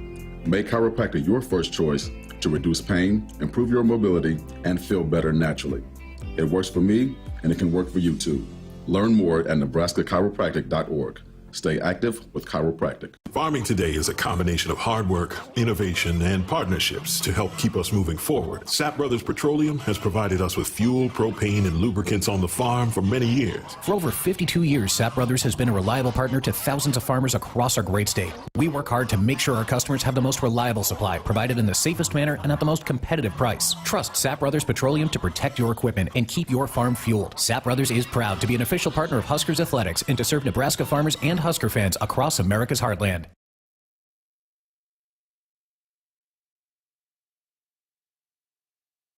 Make chiropractic your first choice to reduce pain, improve your mobility, and feel better naturally. It works for me, and it can work for you too. Learn more at nebraska-chiropractic.org. Stay active with chiropractic. Farming today is a combination of hard work, innovation, and partnerships to help keep us moving forward. Sapp Brothers Petroleum has provided us with fuel, propane, and lubricants on the farm for many years. For over 52 years, Sapp Brothers has been a reliable partner to thousands of farmers across our great state. We work hard to make sure our customers have the most reliable supply, provided in the safest manner and at the most competitive price. Trust Sapp Brothers Petroleum to protect your equipment and keep your farm fueled. Sapp Brothers is proud to be an official partner of Huskers Athletics and to serve Nebraska farmers and Husker fans across America's heartland.